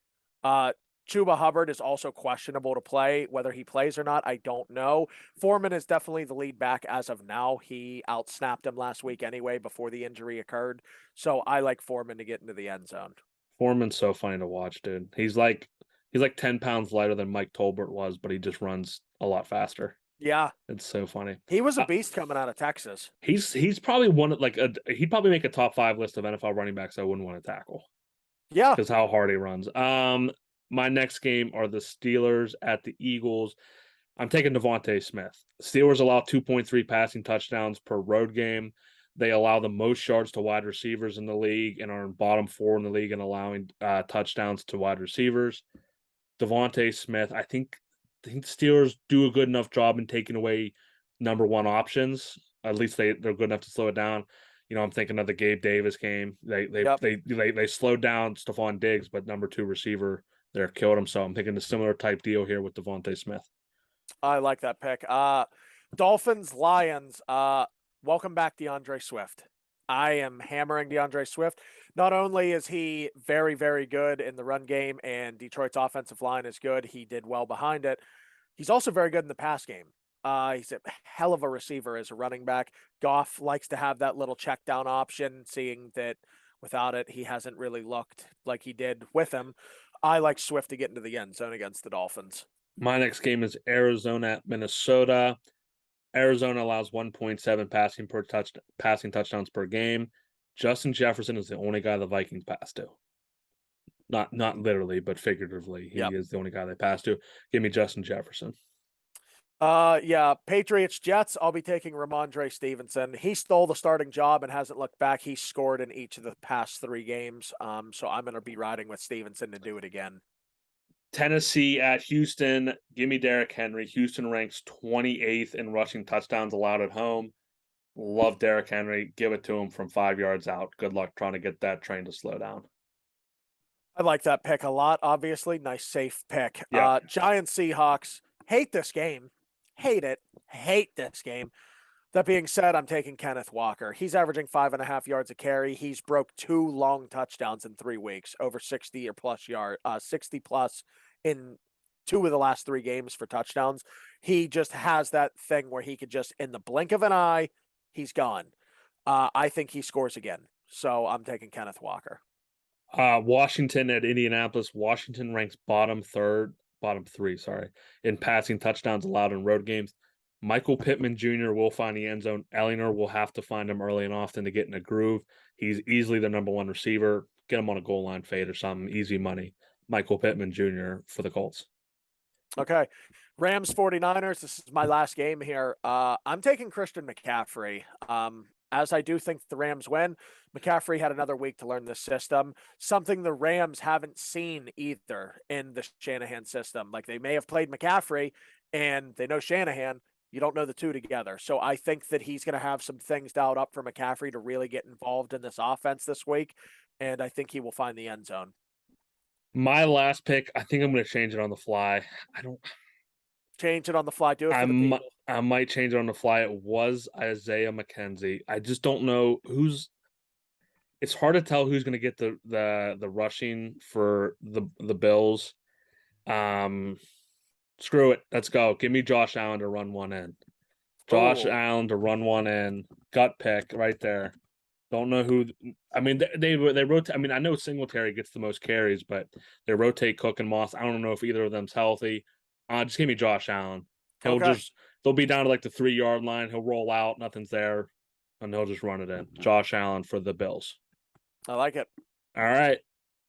Chuba Hubbard is also questionable to play. Whether he plays or not, I don't know. Foreman is definitely the lead back as of now. He outsnapped him last week anyway before the injury occurred. So I like Foreman to get into the end zone. Foreman's so funny to watch, dude. He's like 10 pounds lighter than Mike Tolbert was, but he just runs a lot faster. Yeah, It's so funny. he was a beast coming out of Texas. He's probably one of he'd probably make a top 5 list of NFL running backs I wouldn't want to tackle Yeah, because how hard he runs. My next game are the Steelers at the Eagles. I'm taking Devontae Smith. Steelers allow 2.3 passing touchdowns per road game. They allow the most yards to wide receivers in the league and are in bottom 4 in the league in allowing touchdowns to wide receivers. Devontae Smith, I think the Steelers do a good enough job in taking away number 1 options. At least they're good enough to slow it down. I'm thinking of the Gabe Davis game. Yep. They slowed down Stephon Diggs, but number 2 receiver there killed him. So I'm thinking a similar type deal here with Devontae Smith. I like that pick. Dolphins, Lions. Welcome back, DeAndre Swift. I am hammering DeAndre Swift. Not only is he very, very good in the run game and Detroit's offensive line is good, he did well behind it. He's also very good in the pass game. He's a hell of a receiver as a running back. Goff likes to have that little check down option, seeing that without it, he hasn't really looked like he did with him. I like Swift to get into the end zone against the Dolphins. My next game is Arizona at Minnesota. Arizona allows 1.7 passing touchdowns per game. Justin Jefferson is the only guy the Vikings pass to. Not literally, but figuratively, he Yep. is the only guy they pass to. Give me Justin Jefferson. Yeah, Patriots, Jets. I'll be taking Ramondre Stevenson. He stole the starting job and hasn't looked back. He scored in each of the past 3 games. So I'm going to be riding with Stevenson to do it again. Tennessee at Houston. Give me Derrick Henry. Houston ranks 28th in rushing touchdowns allowed at home. Love Derrick Henry. Give it to him from 5 yards out. Good luck trying to get that train to slow down. I like that pick a lot, obviously. Nice, safe pick. Yeah. Giants, Seahawks. Hate this game. Hate it. Hate this game. That being said, I'm taking Kenneth Walker. He's averaging 5.5 yards a carry. He's broke 2 long touchdowns in 3 weeks, over 60 plus in 2 of the last 3 games for touchdowns. He just has that thing where he could just, in the blink of an eye, he's gone. I think he scores again. So I'm taking Kenneth Walker. Washington at Indianapolis. Washington ranks bottom 3, in passing touchdowns allowed in road games. Michael Pittman Jr. will find the end zone. Ellinger will have to find him early and often to get in a groove. He's easily the number 1 receiver. Get him on a goal line fade or something. Easy money. Michael Pittman Jr. for the Colts. Okay. Rams 49ers. This is my last game here. I'm taking Christian McCaffrey. As I do think the Rams win, McCaffrey had another week to learn this system, something the Rams haven't seen either in the Shanahan system. Like, they may have played McCaffrey and they know Shanahan. You don't know the two together. So I think that he's going to have some things dialed up for McCaffrey to really get involved in this offense this week. And I think he will find the end zone. My last pick, I think I'm going to change it on the fly. Change it on the fly. Do it for the people. I might change it on the fly. It was Isaiah McKenzie. I just don't know who's. It's hard to tell who's going to get the rushing for the Bills. Screw it. Let's go. Give me Josh Allen to run one in. Allen to run one in. Gut pick right there. Don't know who. I mean, they rotate. I mean, I know Singletary gets the most carries, but they rotate Cook and Moss. I don't know if either of them's healthy. Just give me Josh Allen. They'll be down to like the 3-yard line. He'll roll out. Nothing's there, and they'll just run it in. Josh Allen for the Bills. I like it. All right.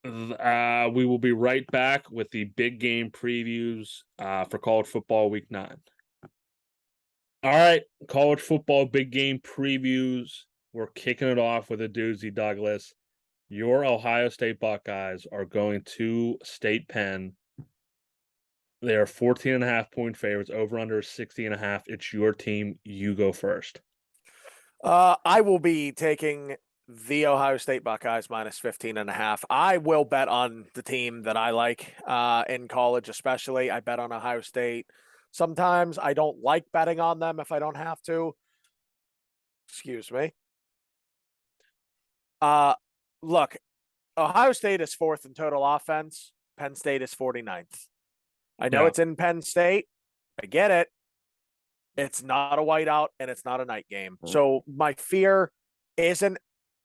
We will be right back with the big game previews for college football week 9. All right, college football big game previews. We're kicking it off with a doozy, Douglas. Your Ohio State Buckeyes are going to State Penn. They are 14.5-point favorites, over under 60.5. It's your team. You go first. I will be taking the Ohio State Buckeyes minus 15.5. I will bet on the team that I like in college, especially. I bet on Ohio State. Sometimes I don't like betting on them if I don't have to. Excuse me. Look, Ohio State is 4th in total offense. Penn State is 49th. I know it's in Penn State. I get it. It's not a whiteout and it's not a night game. So my fear isn't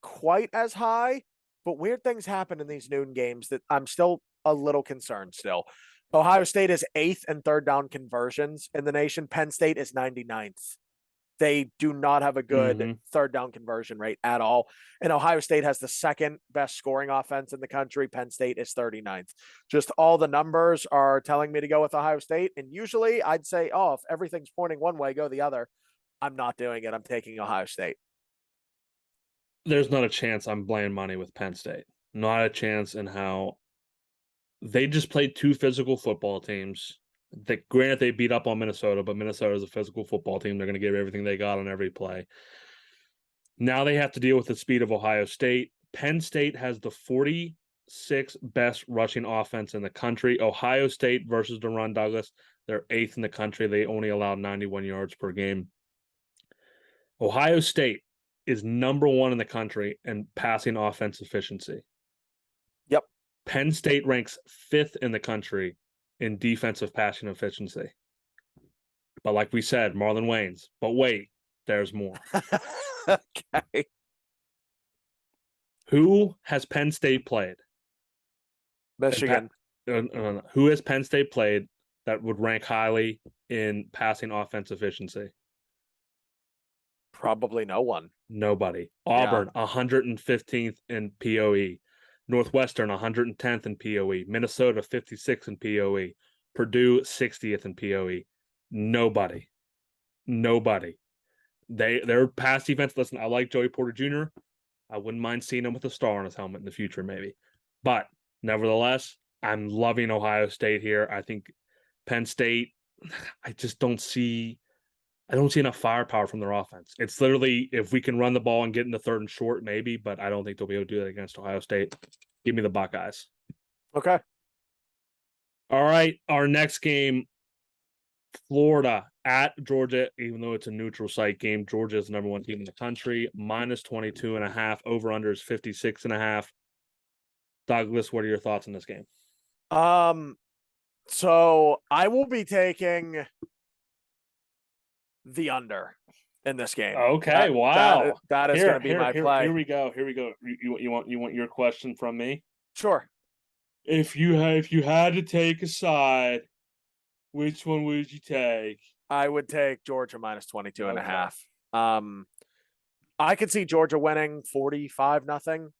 quite as high, but weird things happen in these noon games that I'm still a little concerned still. Ohio State is 8th in third down conversions in the nation. Penn State is 99th. They do not have a good third down conversion rate at all. And Ohio State has the 2nd best scoring offense in the country. Penn State is 39th. Just all the numbers are telling me to go with Ohio State. And usually I'd say, oh, if everything's pointing one way, go the other. I'm not doing it. I'm taking Ohio State. there's not a chance I'm playing money with Penn State. Not a chance in how they just played two physical football teams. Granted, they beat up on Minnesota, but Minnesota is a physical football team. They're going to give everything they got on every play. Now they have to deal with the speed of Ohio State. Penn State has the 46th best rushing offense in the country. Ohio State versus the run, Douglas, they're 8th in the country. They only allow 91 yards per game. Ohio State is number 1 in the country in passing offense efficiency. Yep. Penn State ranks 5th in the country in defensive passing efficiency. But like we said, Marlon Wayans. But wait, there's more. Okay. Who has Penn State played? Michigan. Who has Penn State played that would rank highly in passing offense efficiency? Probably no one. Nobody. Auburn, 115th in POE. Northwestern, 110th in POE. Minnesota, 56th in POE. Purdue, 60th in POE. Nobody. Their pass defense. Listen, I like Joey Porter Jr. I wouldn't mind seeing him with a star on his helmet in the future, maybe. But nevertheless, I'm loving Ohio State here. I think Penn State, I just don't see enough firepower from their offense. It's literally, if we can run the ball and get into third and short, maybe, but I don't think they'll be able to do that against Ohio State. Give me the Buckeyes. Okay. All right, our next game, Florida at Georgia, even though it's a neutral site game. Georgia is the number 1 team in the country, minus 22.5. Over-under is 56.5. Douglas, what are your thoughts on this game? So I will be taking the under in this game. Okay, wow. That is going to be my play. Here we go. You want your question from me? Sure. If you had to take a side, which one would you take? I would take Georgia minus 22.5. I could see Georgia winning 45-0,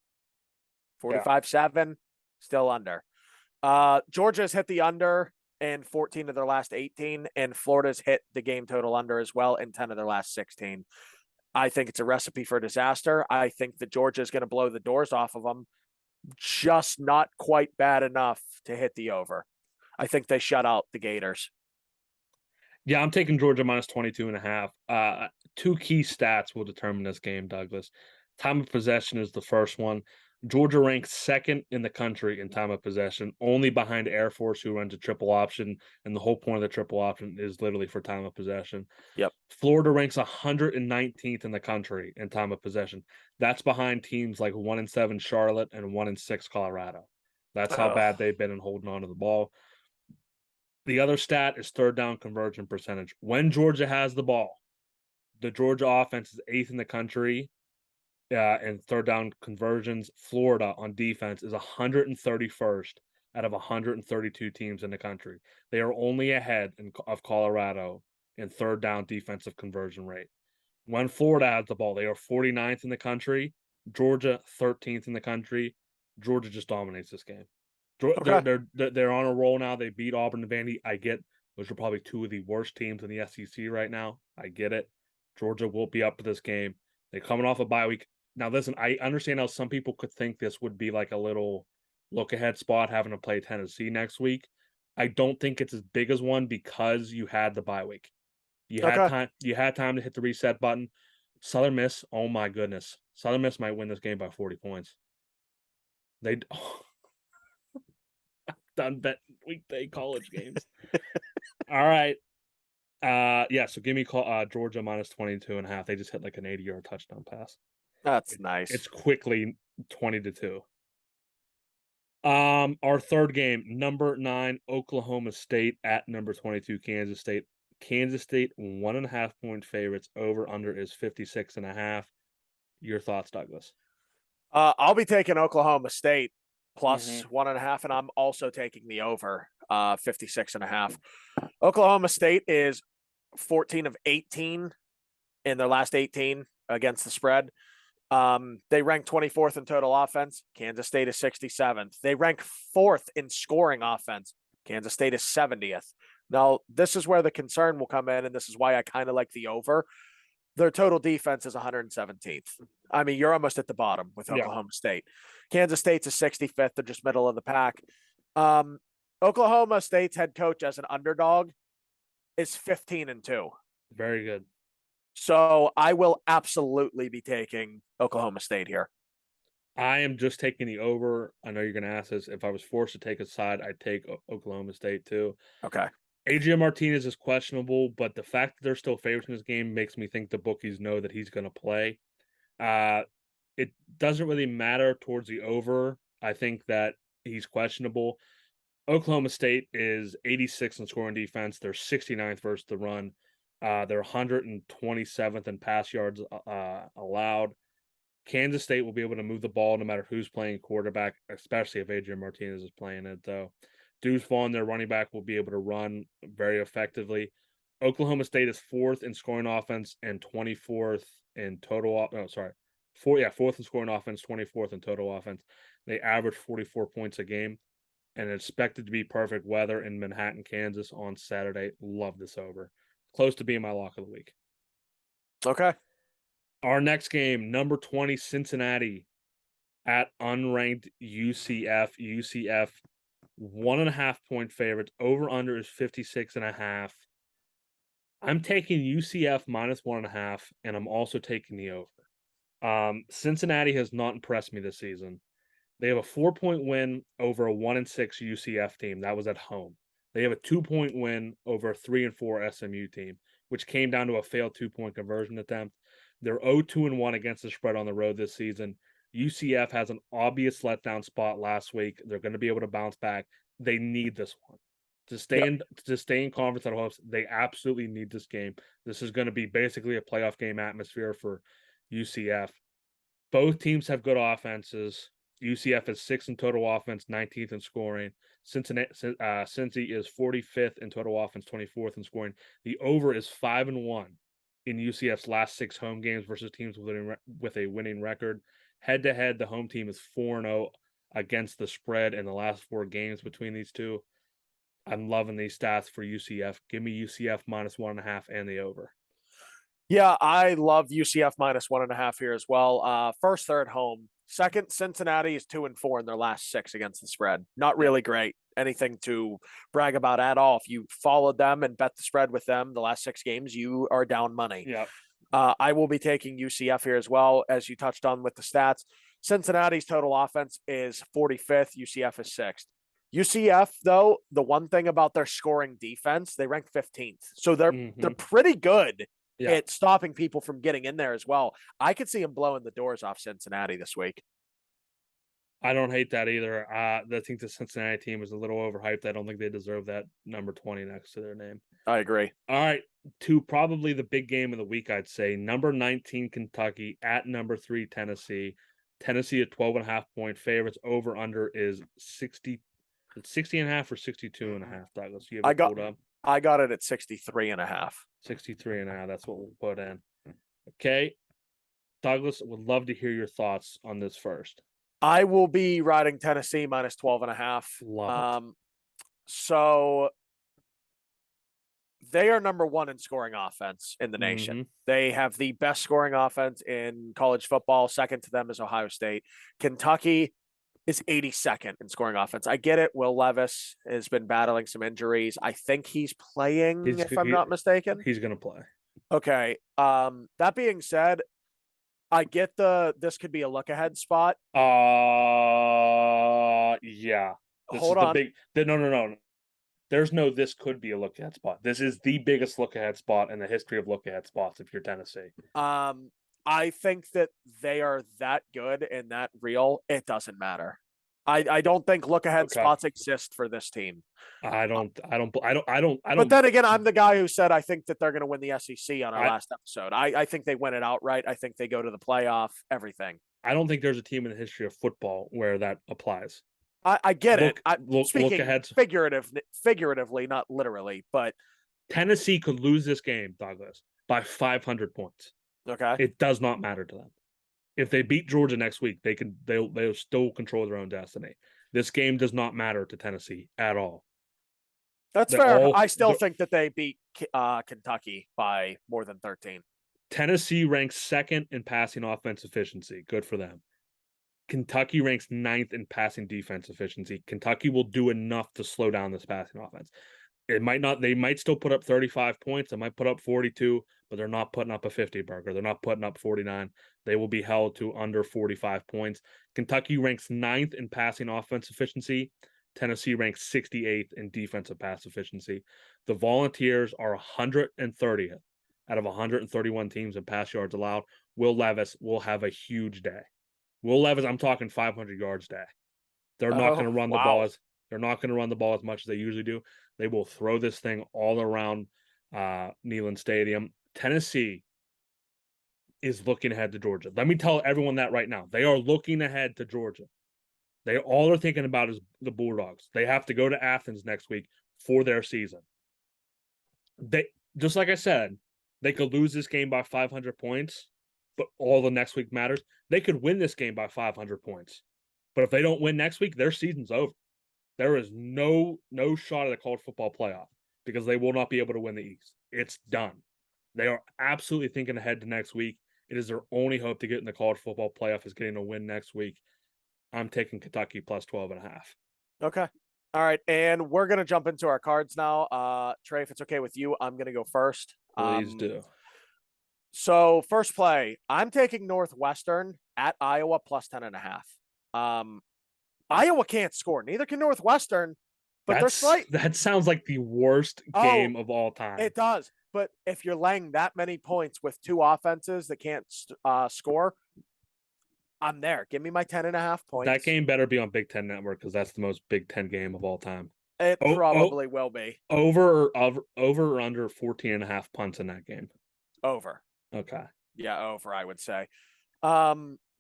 45-7, still under. Georgia's hit the under in 14 of their last 18, and Florida's hit the game total under as well in 10 of their last 16. I think it's a recipe for disaster. I think that Georgia is going to blow the doors off of them, just not quite bad enough to hit the over. I think they shut out the Gators. Yeah, I'm taking Georgia minus 22.5. Two key stats will determine this game, Douglas. Time of possession is the first one. Georgia ranks 2nd in the country in time of possession, only behind Air Force, who runs a triple option, and the whole point of the triple option is literally for time of possession. Yep. Florida ranks 119th in the country in time of possession. That's behind teams like 1-7 Charlotte and 1-6 Colorado. That's how bad they've been in holding on to the ball. The other stat is third down conversion percentage. When Georgia has the ball, the Georgia offense is 8th in the country in third down conversions. Florida on defense is 131st out of 132 teams in the country. They are only ahead of Colorado in third down defensive conversion rate. When Florida has the ball, they are 49th in the country. Georgia 13th in the country. Georgia just dominates this game. They're on a roll now. They beat Auburn and Vandy. I get those are probably two of the worst teams in the SEC right now. I get it. Georgia will be up for this game. They're coming off a bye week. Now, listen, I understand how some people could think this would be like a little look-ahead spot having to play Tennessee next week. I don't think it's as big as one because you had the bye week. You had time. You had time to hit the reset button. Southern Miss, oh my goodness, Southern Miss might win this game by 40 points. They done bet weekday college games. All right. So give me Georgia minus 22.5. They just hit like an 80-yard touchdown pass. That's nice. It's quickly 20-2. Our third game, number 9, Oklahoma State at number 22, Kansas State. Kansas State 1.5 point favorites. Over under is 56.5. Your thoughts, Douglas? I'll be taking Oklahoma State plus 1.5, and I'm also taking the over 56.5. Oklahoma State is 14 of 18 in their last 18 against the spread. They rank 24th in total offense. Kansas State is 67th. They rank 4th in scoring offense. Kansas State is 70th. Now, this is where the concern will come in, and this is why I kind of like the over. Their total defense is 117th. I mean, you're almost at the bottom with Yeah, Oklahoma State. Kansas State's a 65th. They're just middle of the pack. Oklahoma State's head coach as an underdog is 15-2. very good. So I will absolutely be taking Oklahoma State here. I am just taking the over. I know you're going to ask this. If I was forced to take a side, I'd take Oklahoma State too. Okay. Adrian Martinez is questionable, but the fact that they're still favorites in this game makes me think the bookies know that he's going to play. It doesn't really matter towards the over. I think that he's questionable. Oklahoma State is 86th in scoring defense. They're 69th versus the run. They're 127th in pass yards allowed. Kansas State will be able to move the ball no matter who's playing quarterback, especially if Adrian Martinez is playing it, though. Deuce Vaughn, their running back, will be able to run very effectively. Oklahoma State is 4th in scoring offense and 24th in total. Fourth in scoring offense, 24th in total offense. They average 44 points a game and expected to be perfect weather in Manhattan, Kansas on Saturday. Love this over. Close to being my lock of the week. Okay. Our next game, number 20, Cincinnati at unranked UCF. UCF, 1.5 point favorites. Over under is 56.5. I'm taking UCF minus 1.5, and I'm also taking the over. Cincinnati has not impressed me this season. They have a 4-point win over a 1-6 UCF team. That was at home. They have a 2-point win over a 3-4 SMU team, which came down to a failed 2-point conversion attempt. They're 0-2-1 against the spread on the road this season. UCF has an obvious letdown spot last week. They're going to be able to bounce back. They need this one to stay in conference at hopes. They absolutely need this game. This is going to be basically a playoff game atmosphere for UCF. Both teams have good offenses. UCF is 6th in total offense, 19th in scoring. Cincy is 45th in total offense, 24th in scoring. The over is 5-1 in UCF's last 6 home games versus teams with a winning record. Head-to-head, the home team is 4-0 against the spread in the last 4 games between these two. I'm loving these stats for UCF. Give me UCF minus 1.5 and the over. Yeah, I love UCF minus 1.5 here as well. First, they're at home. Second, Cincinnati is 2-4 in their last 6 against the spread. Not really great. Anything to brag about at all. If you followed them and bet the spread with them the last 6 games, you are down money. Yeah. I will be taking UCF here as well, as you touched on with the stats. Cincinnati's total offense is 45th. UCF is 6th. UCF, though, the one thing about their scoring defense, they rank 15th. So they're pretty good at stopping people from getting in there as well. I could see them blowing the doors off Cincinnati this week. I don't hate that either. I think the Cincinnati team is a little overhyped. I don't think they deserve that number 20 next to their name. I agree. All right, to probably the big game of the week, I'd say. Number 19, Kentucky at number 3, Tennessee. Tennessee at 12.5 point favorites. Over under is 60. It's 60.5 or 62.5, Douglas. You have it pulled up? I got it at 63.5. 63.5. That's what we'll put in. Okay. Douglas, would love to hear your thoughts on this first. I will be riding Tennessee minus 12.5. Love it. So they are number 1 in scoring offense in the nation. They have the best scoring offense in college football. Second to them is Ohio State. Kentucky is 82nd in scoring offense. I get it. Will Levis has been battling some injuries. I think he's playing, if I'm not mistaken. He's going to play. Okay. That being said, I get this could be a look ahead spot. Yeah. Hold on. No. There's no this could be a look ahead spot. This is the biggest look ahead spot in the history of look ahead spots if you're Tennessee. I think that they are that good and that real. It doesn't matter. I don't think look ahead spots exist for this team. I don't. But then again, I'm the guy who said I think that they're going to win the SEC on our last episode. I think they win it outright. I think they go to the playoff. Everything. I don't think there's a team in the history of football where that applies. I get it. Speaking look ahead. Figuratively, not literally, but Tennessee could lose this game, Douglas, by 500 points. Okay. It does not matter to them. If they beat Georgia next week, they'll still control their own destiny. This game does not matter to Tennessee at all. That's fair. I still think that they beat Kentucky by more than 13. Tennessee ranks second in passing offense efficiency. Good for them. Kentucky ranks ninth in passing defense efficiency. Kentucky will do enough to slow down this passing offense. It might not, they might still put up 35 points. They might put up 42, but they're not putting up a 50 burger. They're not putting up 49. They will be held to under 45 points. Kentucky ranks ninth in passing offense efficiency. Tennessee ranks 68th in defensive pass efficiency. The Volunteers are 130th out of 131 teams in pass yards allowed. Will Levis will have a huge day. Will Levis, I'm talking 500 yards day. They're not going to run the ball as they're not going to run the ball as much as they usually do. They will throw this thing all around Neyland Stadium. Tennessee is looking ahead to Georgia. Let me tell everyone that right now. They are looking ahead to Georgia. They all are thinking about is the Bulldogs. They have to go to Athens next week for their season. They just like I said, they could lose this game by 500 points, but all the next week matters. They could win this game by 500 points. But if they don't win next week, their season's over. There is no shot at the college football playoff because they will not be able to win the East. It's done. They are absolutely thinking ahead to next week. It is their only hope to get in the college football playoff is getting a win next week. I'm taking Kentucky plus 12.5. Okay. All right. And we're going to jump into our cards now. Trey, if it's okay with you, I'm going to go first. Please do. So first play, I'm taking Northwestern at Iowa plus 10.5. Iowa can't score. Neither can Northwestern, but they're slight. That sounds like the worst game of all time. It does. But if you're laying that many points with two offenses that can't score, I'm there. Give me my 10.5 points. That game better be on Big Ten Network because that's the most Big Ten game of all time. It probably will be. Over or under 14.5 punts in that game? Over. Okay. Yeah, over, I would say.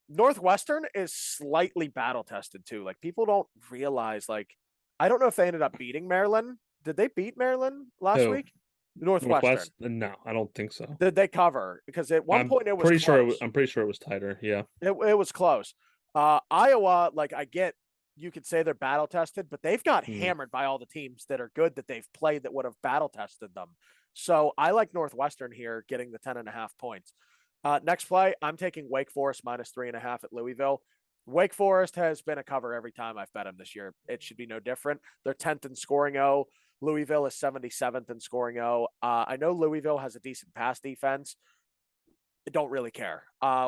Northwestern is slightly battle tested too. Like people don't realize, like, I don't know if they ended up beating Maryland. Did they beat Maryland last week? Northwestern. No, I don't think so. Did they cover? Because at one point it was pretty close. sure I'm pretty sure it was tighter. Yeah. It was close. Iowa, like I get you could say they're battle tested, but they've got hammered by all the teams that are good that they've played that would have battle tested them. So I like Northwestern here getting the 10.5 points. Next play, I'm taking Wake Forest minus 3.5 at Louisville. Wake Forest has been a cover every time I've bet them this year. It should be no different. They're 10th in scoring O. Louisville is 77th in scoring O. I know Louisville has a decent pass defense. I don't really care.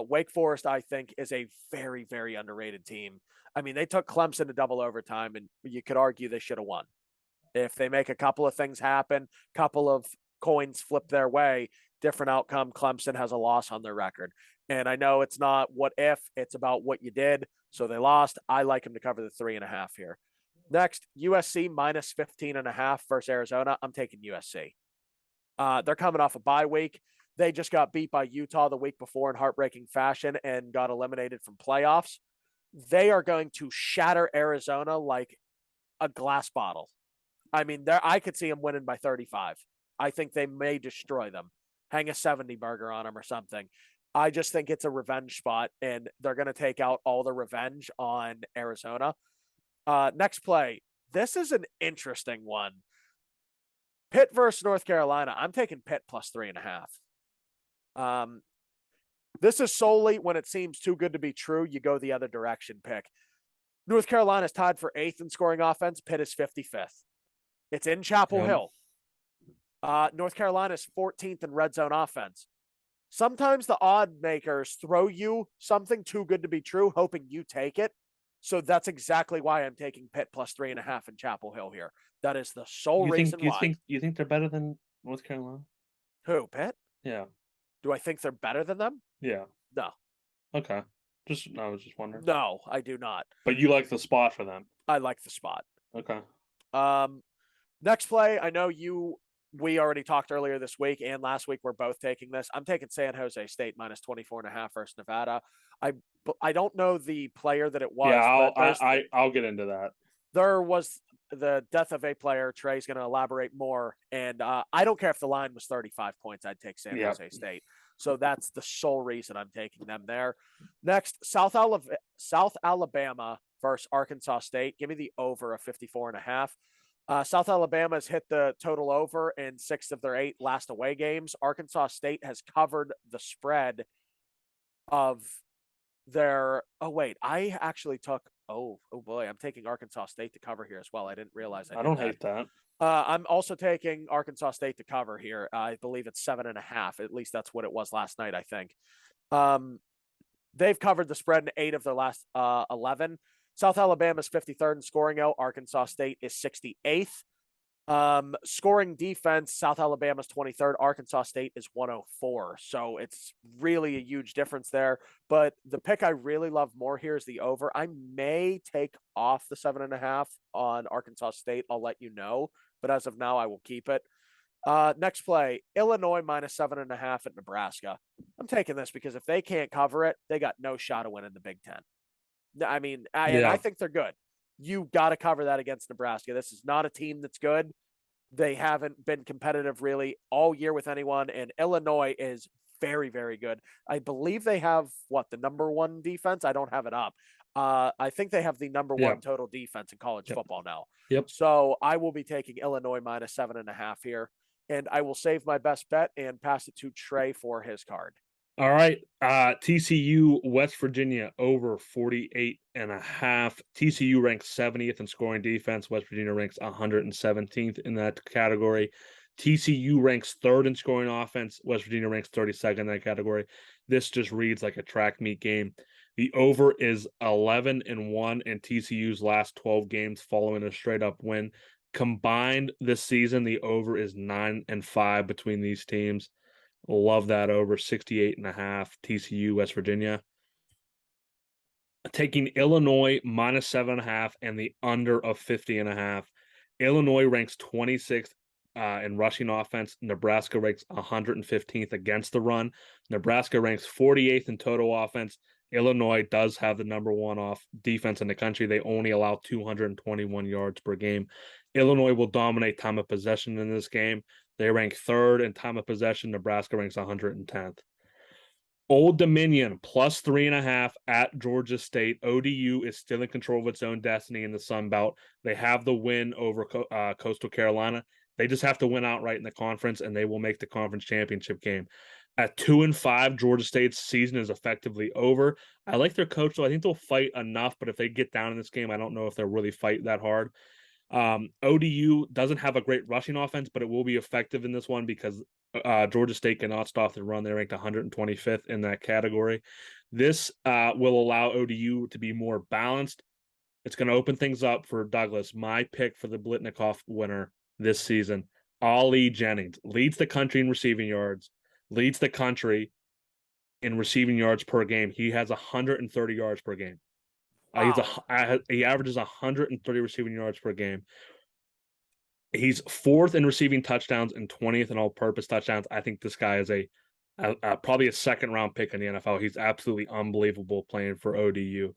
Wake Forest, I think, is a very, very underrated team. I mean, they took Clemson to double overtime, and you could argue they should have won. If they make a couple of things happen, couple of coins flip their way, different outcome. Clemson has a loss on their record. And I know it's not what if, it's about what you did. So they lost. I like them to cover the 3.5 here. Next, USC minus 15.5 versus Arizona. I'm taking USC. They're coming off a bye week. They just got beat by Utah the week before in heartbreaking fashion and got eliminated from playoffs. They are going to shatter Arizona like a glass bottle. I mean, I could see them winning by 35. I think they may destroy them. Hang a 70 burger on them or something. I just think it's a revenge spot, and they're going to take out all the revenge on Arizona. Next play. This is an interesting one. Pitt versus North Carolina. I'm taking Pitt plus 3.5. This is solely when it seems too good to be true, you go the other direction pick. North Carolina is tied for 8th in scoring offense. Pitt is 55th. It's in Chapel Hill. North Carolina is 14th in red zone offense. Sometimes the odd makers throw you something too good to be true, hoping you take it. So that's exactly why I'm taking Pitt plus 3.5 in Chapel Hill here. That is the sole reason why. You think they're better than North Carolina? Who, Pitt? Yeah. Do I think they're better than them? Yeah. No. Okay. I was just wondering. No, I do not. But you like the spot for them? I like the spot. Okay. Next play, I know we already talked earlier this week and last week we're both taking this. I'm taking San Jose State minus 24.5 versus Nevada. I don't know the player that it was. Yeah, I'll get into that. There was the death of a player. Trey's going to elaborate more. And I don't care if the line was 35 points. I'd take San Jose State. So that's the sole reason I'm taking them there. Next, South Alabama versus Arkansas State. Give me the over of 54.5. South Alabama has hit the total over in 6 of their 8 last away games. Arkansas State has covered the spread of their. Oh wait, I actually took. Oh boy, I'm taking Arkansas State to cover here as well. I didn't realize I I did don't that. hate that. I'm also taking Arkansas State to cover here. I believe it's 7.5. At least that's what it was last night, I think. Um, they've covered the spread in 8 of their last 11. South Alabama's 53rd in scoring out. Arkansas State is 68th. Scoring defense, South Alabama's 23rd, Arkansas State is 104. So it's really a huge difference there. But the pick I really love more here is the over. I may take off the 7.5 on Arkansas State. I'll let you know. But as of now, I will keep it. Next play, Illinois minus 7.5 at Nebraska. I'm taking this because if they can't cover it, they got no shot of winning the Big Ten. I mean, and I think they're good. You got to cover that against Nebraska. This is not a team that's good. They haven't been competitive really all year with anyone, and Illinois is very, very good. I believe they have the number 1 defense. I don't have it up. I think they have the number 1 total defense in college football now. Yep. So I will be taking Illinois minus 7.5 here, and I will save my best bet and pass it to Trey for his card. All right. TCU, West Virginia over 48.5. TCU ranks 70th in scoring defense. West Virginia ranks 117th in that category. TCU ranks 3rd in scoring offense. West Virginia ranks 32nd in that category. This just reads like a track meet game. The over is 11-1 in TCU's last 12 games following a straight up win. Combined this season, the over is 9-5 between these teams. Love that over 68.5 TCU, West Virginia. Taking Illinois minus 7.5 and the under of 50.5. Illinois ranks 26th in rushing offense. Nebraska ranks 115th against the run. Nebraska ranks 48th in total offense. Illinois does have the number 1 off defense in the country. They only allow 221 yards per game. Illinois will dominate time of possession in this game. They rank 3rd in time of possession. Nebraska ranks 110th. Old Dominion plus 3.5 at Georgia State. ODU is still in control of its own destiny in the Sun Belt. They have the win over Coastal Carolina. They just have to win outright in the conference, and they will make the conference championship game. At 2-5, Georgia State's season is effectively over. I like their coach, so I think they'll fight enough. But if they get down in this game, I don't know if they'll really fight that hard. ODU doesn't have a great rushing offense, but it will be effective in this one because Georgia State cannot stop the run. They ranked 125th in that category. This will allow ODU to be more balanced. It's going to open things up for Douglas. My pick for the Blitnikoff winner this season, Ali Jennings, leads the country in receiving yards, leads the country in receiving yards per game. He has 130 yards per game. Wow. He averages 130 receiving yards per game. He's 4th in receiving touchdowns and 20th in all-purpose touchdowns. I think this guy is probably a 2nd-round pick in the NFL. He's absolutely unbelievable playing for ODU.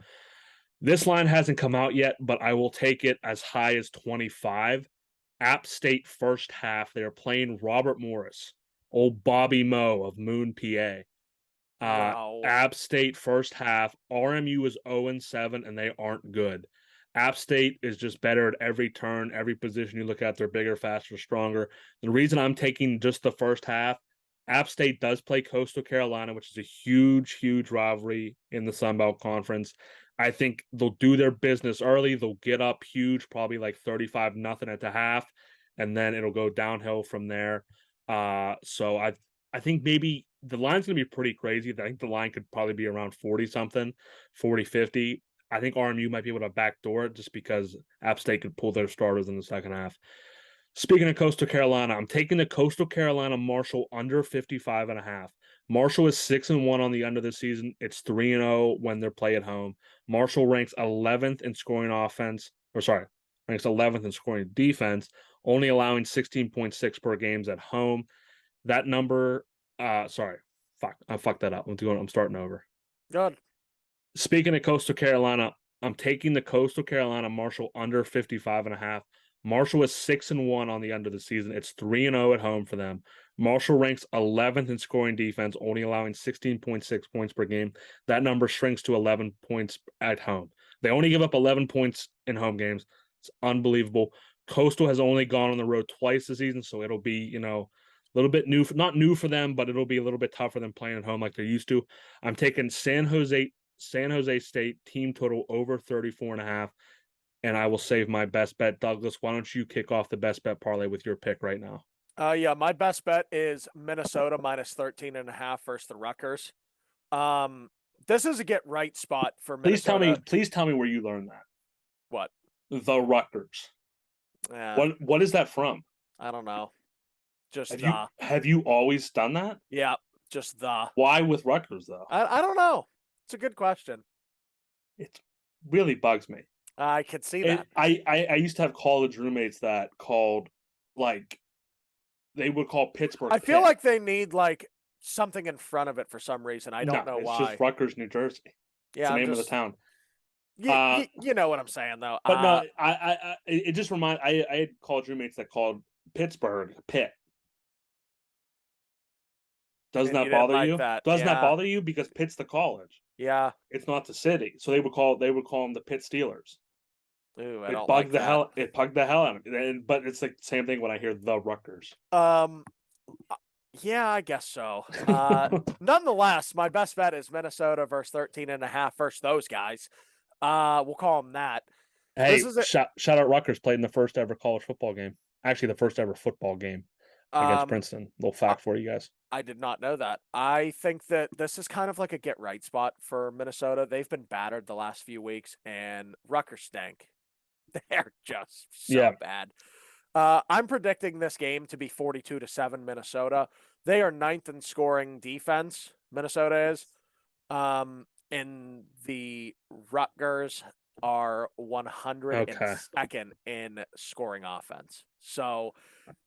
This line hasn't come out yet, but I will take it as high as 25. App State first half. They are playing Robert Morris, old Bobby Moe of Moon, PA. Wow. App State first half. RMU is 0-7, and they aren't good. App State is just better at every turn, every position you look at. They're bigger, faster, stronger. The reason I'm taking just the first half, App State does play Coastal Carolina, which is a huge, huge rivalry in the Sun Belt Conference. I think they'll do their business early. They'll get up huge, probably like 35-0 at the half, and then it'll go downhill from there. So I think maybe the line's going to be pretty crazy. I think the line could probably be around 40-something, 40-50. I think RMU might be able to backdoor it just because App State could pull their starters in the second half. Speaking of Coastal Carolina, I'm taking the Coastal Carolina Marshall under 55.5. Marshall is 6-1 on the under this season. It's 3-0 when they play at home. Marshall ranks 11th in scoring offense, ranks 11th in scoring defense, only allowing 16.6 per games at home. That number, I fucked that up. I'm starting over. Good. Speaking of Coastal Carolina, I'm taking the Coastal Carolina Marshall under 55.5. Marshall is 6-1 on the under the season. It's 3-0 at home for them. Marshall ranks 11th in scoring defense, only allowing 16.6 points per game. That number shrinks to 11 points at home. They only give up 11 points in home games. It's unbelievable. Coastal has only gone on the road twice this season, so it'll be, a little bit new, not new for them, but it'll be a little bit tougher than playing at home like they're used to. I'm taking San Jose State team total over 34.5, and I will save my best bet. Douglas, why don't you kick off the best bet parlay with your pick right now? Yeah, my best bet is Minnesota minus 13.5 versus the Rutgers. This is a get right spot for Minnesota. Please tell me where you learned that. What? The Rutgers. What is that from? I don't know. Just have you always done that? Yeah, just Why with Rutgers though? I don't know. It's a good question. It really bugs me. I can see that. I used to have college roommates that called they would call Pittsburgh. I feel like they need something in front of it for some reason. I don't know why. It's just Rutgers, New Jersey. Yeah, it's the name of the town. You know what I'm saying, though. But no, it just reminds. I had college roommates that called Pittsburgh Pitt. Doesn't that bother you? Doesn't that bother you? Because Pitt's the college. Yeah, it's not the city. So they would call them the Pitt Steelers. Ooh, It bugged the hell out of me. But it's like the same thing when I hear the Rutgers. Yeah, I guess so. Nonetheless, my best bet is Minnesota versus 13.5 versus those guys. We'll call them that. Hey, shout out Rutgers played in the first ever college football game. Actually, the first ever football game against Princeton. Little fact for you guys. I did not know that. I think that this is kind of like a get right spot for Minnesota. They've been battered the last few weeks, and Rutgers stink. They're just so bad. I'm predicting this game to be 42-7 Minnesota. They are 9th in scoring defense, Minnesota is. And the Rutgers are 102nd in scoring offense. So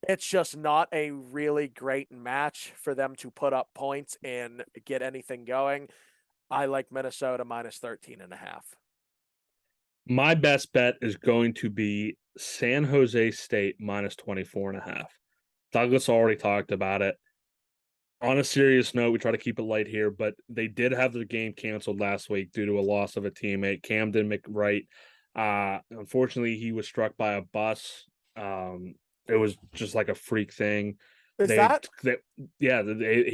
it's just not a really great match for them to put up points and get anything going. I like Minnesota minus 13.5. My best bet is going to be San Jose State minus 24.5. Douglas already talked about it. On a serious note, we try to keep it light here, but they did have the game canceled last week due to a loss of a teammate, Camden McWright. Unfortunately, he was struck by a bus. It was just like a freak thing. He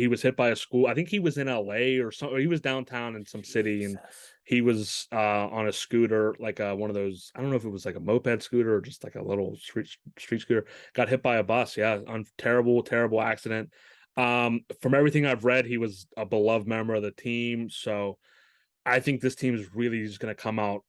was hit by a school. I think he was in LA or something. He was downtown in some city, and he was on a scooter, like one of those. I don't know if it was like a moped scooter or just like a little street scooter. Got hit by a bus. Yeah, terrible accident. From everything I've read, he was a beloved member of the team. So I think this team is really just going to come out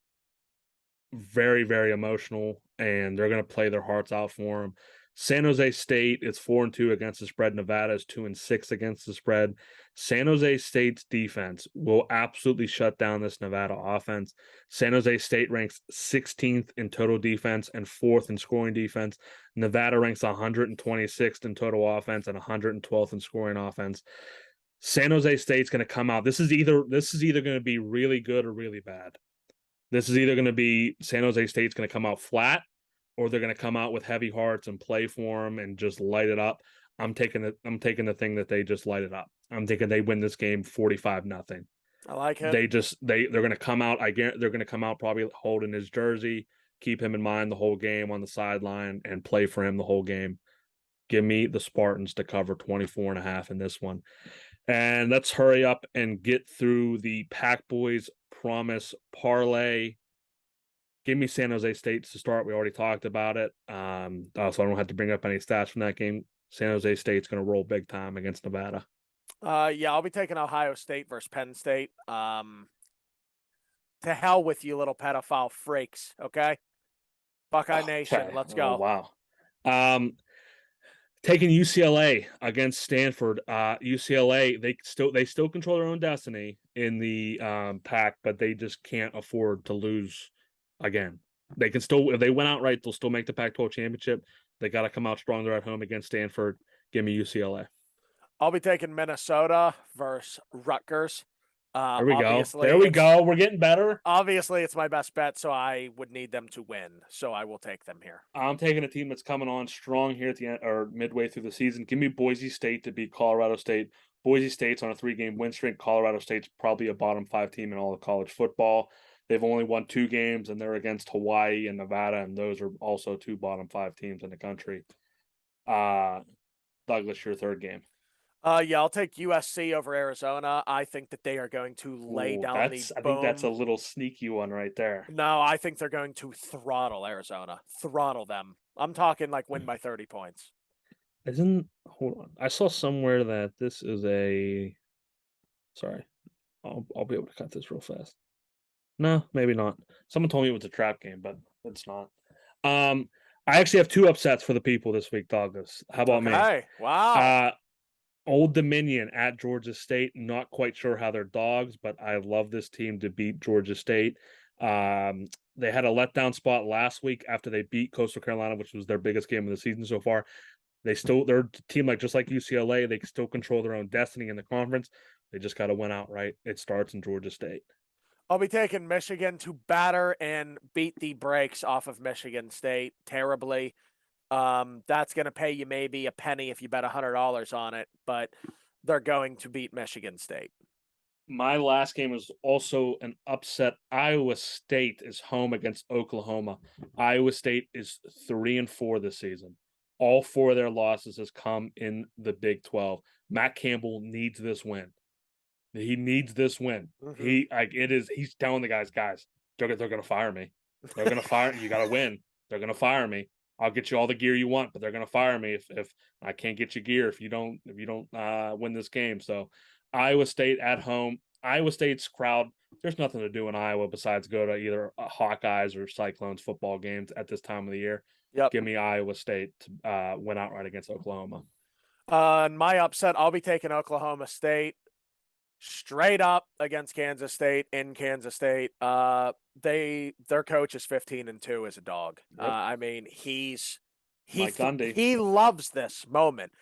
very, very emotional, and they're going to play their hearts out for him. San Jose State is 4-2 against the spread. Nevada is 2-6 against the spread. San Jose State's defense will absolutely shut down this Nevada offense. San Jose State ranks 16th in total defense and 4th in scoring defense. Nevada ranks 126th in total offense and 112th in scoring offense. San Jose State's going to come out. This is either going to be really good or really bad. This is either going to be San Jose State's going to come out flat, or they're going to come out with heavy hearts and play for them and just light it up. I'm taking the thing that they just light it up. I'm thinking they win this game 45-0. I like it. They're going to come out. I guarantee they're going to come out probably holding his jersey, keep him in mind the whole game on the sideline, and play for him the whole game. Give me the Spartans to cover 24.5 in this one. And let's hurry up and get through the Pack Boys Promise Parlay. Give me San Jose State to start. We already talked about it. So I don't have to bring up any stats from that game. San Jose State's going to roll big time against Nevada. I'll be taking Ohio State versus Penn State. To hell with you, little pedophile freaks. Okay, Buckeye Nation, let's go. Wow. Taking UCLA against Stanford. UCLA, they still control their own destiny in the pack, but they just can't afford to lose again. They can still, if they went out right, they'll still make the Pac-12 championship. They got to come out stronger at home against Stanford. Give me UCLA. I'll be taking Minnesota versus Rutgers. There we go. We're getting better. Obviously, it's my best bet, so I would need them to win. So I will take them here. I'm taking a team that's coming on strong here at the end or midway through the season. Give me Boise State to beat Colorado State. Boise State's on a 3-game win streak. Colorado State's probably a bottom 5 team in all of college football. They've only won 2 games, and they're against Hawaii and Nevada, and those are also 2 bottom 5 teams in the country. Douglas, your third game. Yeah, I'll take USC over Arizona. I think that they are going to lay Ooh, down the I think that's a boom. little sneaky one right there. No, I think they're going to throttle Arizona. Throttle them. I'm talking like win by 30 points. Hold on. I saw somewhere that this is a sorry. I'll be able to cut this real fast. No, maybe not. Someone told me it was a trap game, but it's not. I actually have 2 upsets for the people this week, Douglas. How about me? Okay. Wow. Old Dominion at Georgia State. Not quite sure how they're dogs, but I love this team to beat Georgia State. They had a letdown spot last week after they beat Coastal Carolina, which was their biggest game of the season so far. They're a team just like UCLA. They still control their own destiny in the conference. They just got to win outright. It starts in Georgia State. I'll be taking Michigan to batter and beat the brakes off of Michigan State terribly. That's going to pay you maybe a penny if you bet $100 on it, but they're going to beat Michigan State. My last game is also an upset. Iowa State is home against Oklahoma. Iowa State is 3-4 this season. All 4 of their losses has come in the Big 12. Matt Campbell needs this win. He needs this win. Mm-hmm. He's telling the guys, they're gonna fire me. They're gonna fire you gotta win. They're gonna fire me. I'll get you all the gear you want, but they're gonna fire me if I can't get you gear if you don't win this game. So Iowa State at home. Iowa State's crowd, there's nothing to do in Iowa besides go to either Hawkeyes or Cyclones football games at this time of the year. Yep. Give me Iowa State to win outright against Oklahoma. My upset, I'll be taking Oklahoma State straight up against Kansas State in Kansas State. Their coach is 15-2 as a dog. Yep. I mean, he Gundy. loves this moment.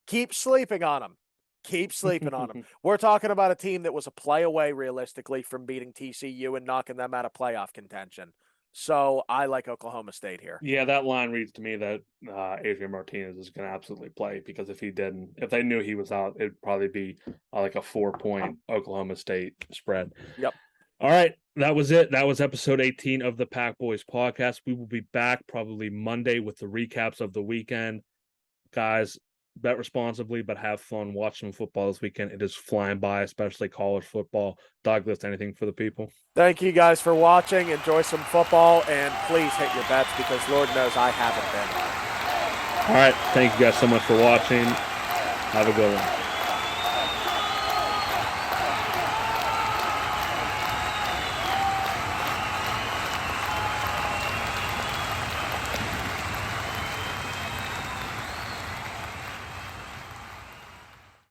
Keep sleeping on him. Keep sleeping on him. We're talking about a team that was a play away realistically from beating TCU and knocking them out of playoff contention. So I like Oklahoma State here. Yeah, that line reads to me that Adrian Martinez is going to absolutely play, because if they knew he was out, it'd probably be like a 4-point Oklahoma State spread. Yep. All right, that was it. That was episode 18 of the Pack Boys podcast. We will be back probably Monday with the recaps of the weekend. Guys, bet responsibly, but have fun watching football this weekend. It is flying by, especially college football. Douglas, anything for the people? Thank you guys for watching. Enjoy some football, and please hit your bets because Lord knows I haven't been. All right. Thank you guys so much for watching. Have a good one.